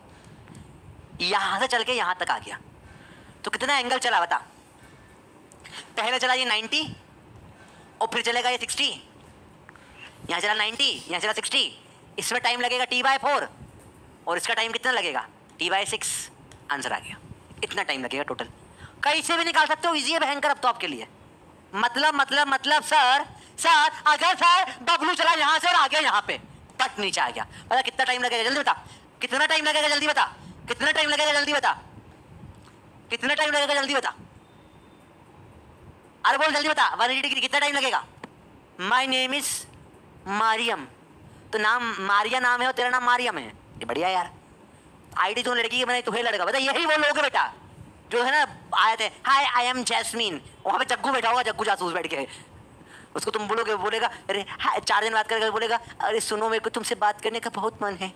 यहां से चल के यहां तक आ गया तो कितना एंगल चला बता? पहले चला ये 90 और फिर चलेगा ये 60, यहां चला 90, यहां चला 60, इसमें टाइम लगेगा T/4 और इसका टाइम कितना लगेगा? T/6। आंसर आ गया, इतना टाइम लगेगा टोटल। कैसे भी निकाल सकते हो, इजी है भयंकर अब तो आपके लिए। मतलब सर अगर सर बबलू चला यहां से और आ गया यहां पे, पट नीचे आ गया, पता कितना टाइम लगेगा? जल्दी बता कितना टाइम लगेगा, जल्दी बता कितना टाइम लगेगा, जल्दी बता कितना टाइम लगेगा, जल्दी बता। अरे बोल जल्दी बता, 180 डिग्री कितना टाइम लगेगा? माय नेम इज मारियम, तो नाम मारिया नाम है और तेरा नाम मारियम है, ये बढ़िया यार। आईडी तो लड़की की बनाई, तू है लड़का, बता यही वो लोग बेटा जो है ना आए थे, हाय आई एम जैस्मीन, वहां पे जग्गू बैठा होगा, जग्गू जासूस बैठ के, उसको तुम बोलोगे, बोलेगा अरे 4 दिन बात करके बोलेगा अरे सुनो मेरे को तुमसे बात करने का बहुत मन है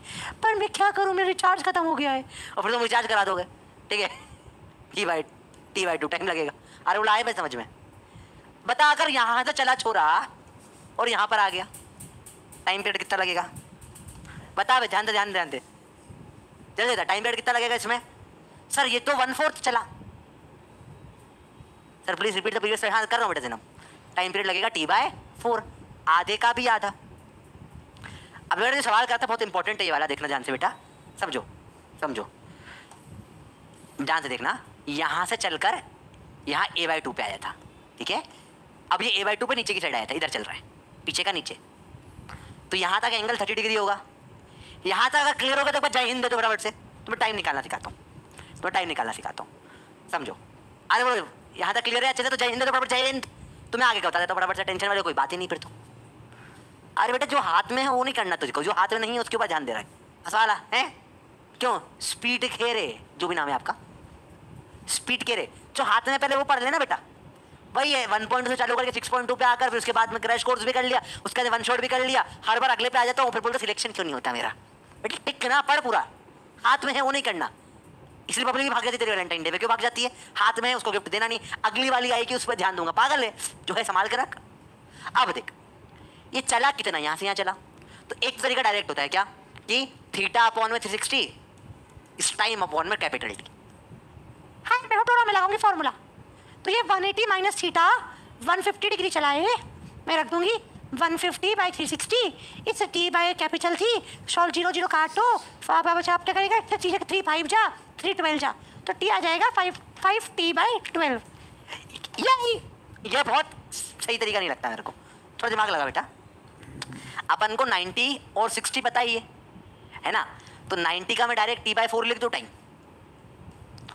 पर मैं क्या करूं, मेरा रिचार्ज खत्म हो गया है, और फिर तुम रिचार्ज करा दोगे, ठीक है? T/2 टाइम लगेगा। अरे बोला आए भाई समझ में, बता अगर यहां से चला छोरा और यहां पर आ गया, टाइम पीरियड कितना लगेगा बता बे, ध्यान दे जल्दी बता, टाइम पीरियड कितना लगेगा इसमें? सर ये तो 1/4 चला, sir please repeat the previous. हाँ कर रहा हूँ बेटा जनाब, टाइम पीरियड लगेगा T/4, आधे का भी आधा। अब बेटा जो सवाल करता है बहुत इंपॉर्टेंट है ये वाला, देखना ध्यान से बेटा, समझो ध्यान से देखना। यहां से चलकर यहाँ A/2 पे आया था, ठीक है? अब ये A/2 पे नीचे की साइड आया था, इधर चल रहा है पीछे का नीचे, तो यहाँ तक एंगल 30 डिग्री होगा। यहाँ तक अगर क्लियर होगा तो जय हिंद दे दो बराबर से, तुम्हें टाइम निकालना सिखाता हूँ, समझो। अरे बोलो यहाँ तक क्लियर है अच्छे से, तो जय हिंद दे दो बराबर, जय हिंद। तुम्हें आगे बता देता बराबर से, टेंशन वाले कोई बात ही नहीं फिर तो। अरे बेटा जो हाथ में है वो नहीं करना तुझको, जो हाथ में नहीं है उसके ऊपर ध्यान दे रहा है। सवाल है क्यों? स्पीड खेरे जो भी नाम है आपका, स्पीड खेरे, जो हाथ में पहले वो पढ़ लेना बेटा, वही है 1.2 से चालू करके 6.2 पे आकर फिर उसके बाद में क्रैश कोर्स भी कर लिया, उसके बाद वन शॉट भी कर लिया, हर बार अगले पे आ जाता हूँ, फिर बोलते सिलेक्शन क्यों नहीं होता मेरा? बेटा टिक ना पढ़, पूरा हाथ में है वो नहीं करना। इसलिए पब्लिक भी भाग जाती है तेरे वैलेंटाइन डे पे, क्यों भाग जाती है? हाथ में है उसको गिफ्ट देना नहीं, अगली वाली आएगी उस पर ध्यान दूंगा, पागल है जो है, संभाल के रख। अब देख ये चला कितना, यहाँ से यहाँ चला, तो एक तरीका डायरेक्ट होता है क्या कि थीटा अपॉन में 360 इस टाइम अपॉन में कैपिटल टी। हाँ मैं थोड़ा मैं लगाऊंगी फॉर्मूला, तो ये 180 माइनस थीटा 150 डिग्री चला है, मैं रख दूंगी 150 बाई 360 इस टी बाई कैपिटल थी, सॉल्व 0 0 काट दो, बचा आप क्या करेगा 3 5 जा 3 12 जा, तो टी आ जाएगा 5 टी बाई 12। ये बहुत सही तरीका नहीं लगता मेरे को, थोड़ा दिमाग लगा बेटा। अपन को 90 और 60 पता ही है ना, तो 90 का मैं डायरेक्ट टी बाई 4 लिख दूँ टाइम,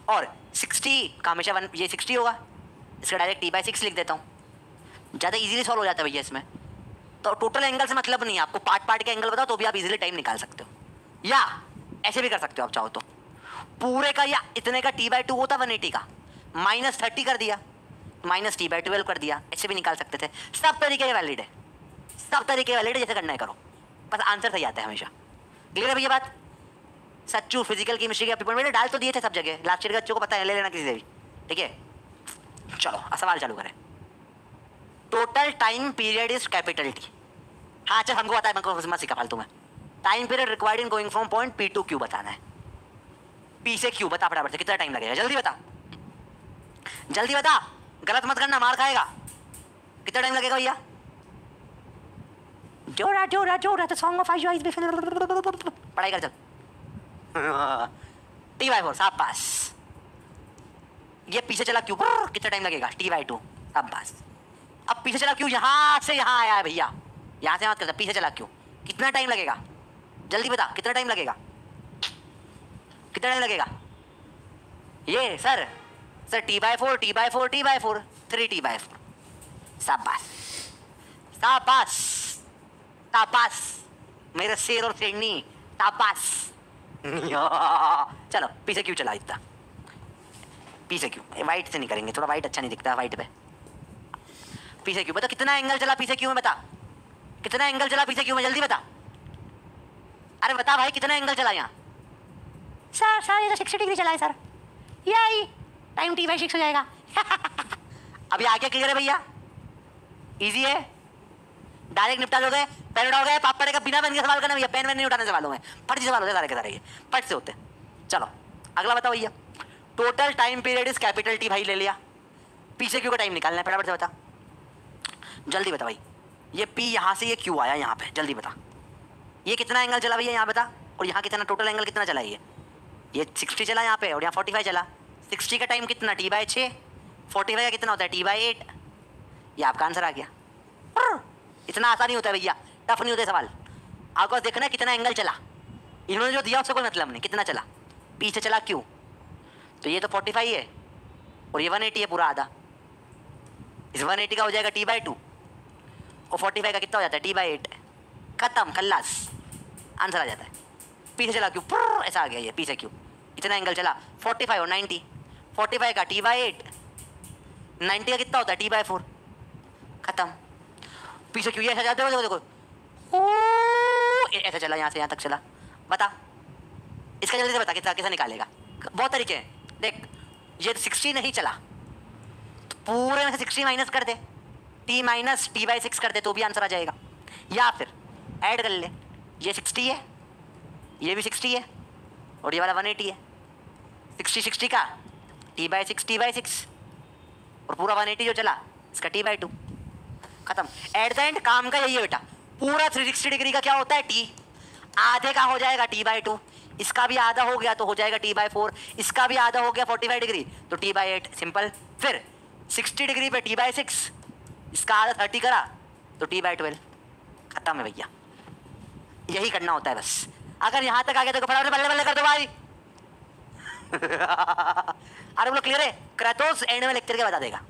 और 60 का हमेशा ये 60 होगा, इसका डायरेक्ट टी बाई 6 लिख देता हूँ, ज़्यादा इजीली सॉल्व हो जाता है भैया इसमें। तो टोटल एंगल से मतलब नहीं है, आपको पार्ट पार्ट के एंगल बताओ तो भी आप इजीली टाइम निकाल सकते हो, या ऐसे भी कर सकते हो आप चाहो तो, पूरे का या इतने का टी बाई 2 होता 180 का माइनस 30 कर दिया, माइनस टी बाई 12 कर दिया, ऐसे भी निकाल सकते थे। सब तरीके वैलिड है, सब तरीके वैलिड है, जैसे करना है करो, बस आंसर सही आता है हमेशा। क्लियर है भैया बात? सच्चू फिजिकल केमिस्ट्री के पेपर मैंने डाल तो दिए थे सब जगह, लास्ट ईयर के बच्चों को पता है, ले लेना किसी से भी, ठीक है। चलो सवाल चालू करें। Total time period is capital T. हाँ चल हमको पता है, मैं मत सिखा फालतू में। Time period required in going from point P to Q बताना है, पी से क्यू बता फटाफट से, कितना टाइम लगेगा, जल्दी बता जल्दी बता, गलत मत करना मार खाएगा। कितना टाइम लगेगा भैया? जोरा जोरा जोरा द सॉन्ग ऑफ आइज पढ़ाई कर चल। टी बाई 4 शाबाश। ये पीछे चला क्यू, कितना टाइम लगेगा? टी बाई 2 शाबाश। अब पीछे चला क्यू, यहाँ से यहाँ आया है भैया, यहाँ से मत करता, पीछे चला क्यू, कितना टाइम लगेगा? जल्दी बता कितना टाइम लगेगा, कितना टाइम लगेगा? ये sir T by 4 T by 4 T by 4 3 T by 4। शाबाश शाबाश शाबाश मेरे शेर और शेरनी, शाबाश। चलो पीछे क्यों चला इतना, पीछे क्यों, वाइट से नहीं करेंगे, थोड़ा वाइट अच्छा नहीं दिखता वाइट पे। पीछे क्यों बता, कितना एंगल चला पीछे क्यों में, बता कितना एंगल चला पीछे क्यों में, जल्दी बता। अरे बता भाई कितना एंगल चला यहाँ? सर ये तो 60 डिग्री चला है सर, यही टाइम टी बाई 6 हो जाएगा। अभी आगे क्लियर है भैया, इजी है, डायरेक्ट निपटा लोगे। पेन उठाओगे, पापड़ का बिना पेन के सवाल करना भैया, पेन वेन नहीं उठाने सवालों में, फट से सवाल होते सारे के सारे, ये फट से होते। चलो अगला बताओ भैया। Total time period is capital T, भाई ले लिया, पीछे क्यू का टाइम निकालना है, फटाफट से बता, जल्दी बता भाई। ये पी यहाँ से ये क्यू आया यहाँ पे, जल्दी बता। ये कितना एंगल चला भैया यहाँ बता, और यहाँ कितना टोटल एंगल कितना चला? ये 60 चला यहाँ पे, और यहाँ 45 चला। 60 का टाइम कितना? T by 6। 45 का कितना होता है? T by 8। ये आपका आंसर आ गया। इतना आसान नहीं होता है भैया, टफ नहीं होता सवाल। आपको देखना है कितना एंगल चला, इन्होंने जो दिया उससे कोई मतलब नहीं, कितना चला? पीछे चला क्यू, तो ये तो 45 है, और ये 180 है पूरा आधा। इस 180 का हो जाएगा टी बाई 2, और 45 का कितना हो जाता है? T by 8। खत्म, खल्लास, आंसर आ जाता है। पीछे चला क्यू, ऐसा आ गया ये पीछे क्यू। कितना एंगल चला? 45 और 90। 45 का टी बाई 8, 90 का कितना होता है? T by 4। खत्म। पीछे क्यू, ये ऐसा जाते हो, देखो ऐसा चला, यहाँ से यहाँ तक चला। बता इसका, जल्दी से बता कितना कैसा निकालेगा। बहुत तरीके हैं, देख ये 60 नहीं चला, तो पूरे में से 60 माइनस कर दे, टी माइनस टी बाई 6 कर दे, तो भी आंसर आ जाएगा। या फिर ऐड कर ले, ये 60 है, ये भी 60 है, और ये वाला 180 है। 60 का टी बाई 6 और पूरा 180 जो चला इसका टी बाई 2। खत्म। एट द एंड काम का यही है बेटा, पूरा 360 डिग्री का क्या होता है? टी। आधे का हो जाएगा टी बाई 2, इसका भी आधा हो गया तो हो जाएगा टी बाई 4, इसका भी आधा हो गया 45 डिग्री तो टी बाई 8, सिंपल। फिर 60 डिग्री पे टी बाई 6, इसका आधा 30 करा तो टी बाई 12। खत्म है भैया, यही करना होता है बस। अगर यहाँ तक आ गया तो फटाफट बल्ले बल्ले कर दो भाई। अरे बोलो क्लियर है? क्रैटोस एंड में लेक्चर के बता देगा।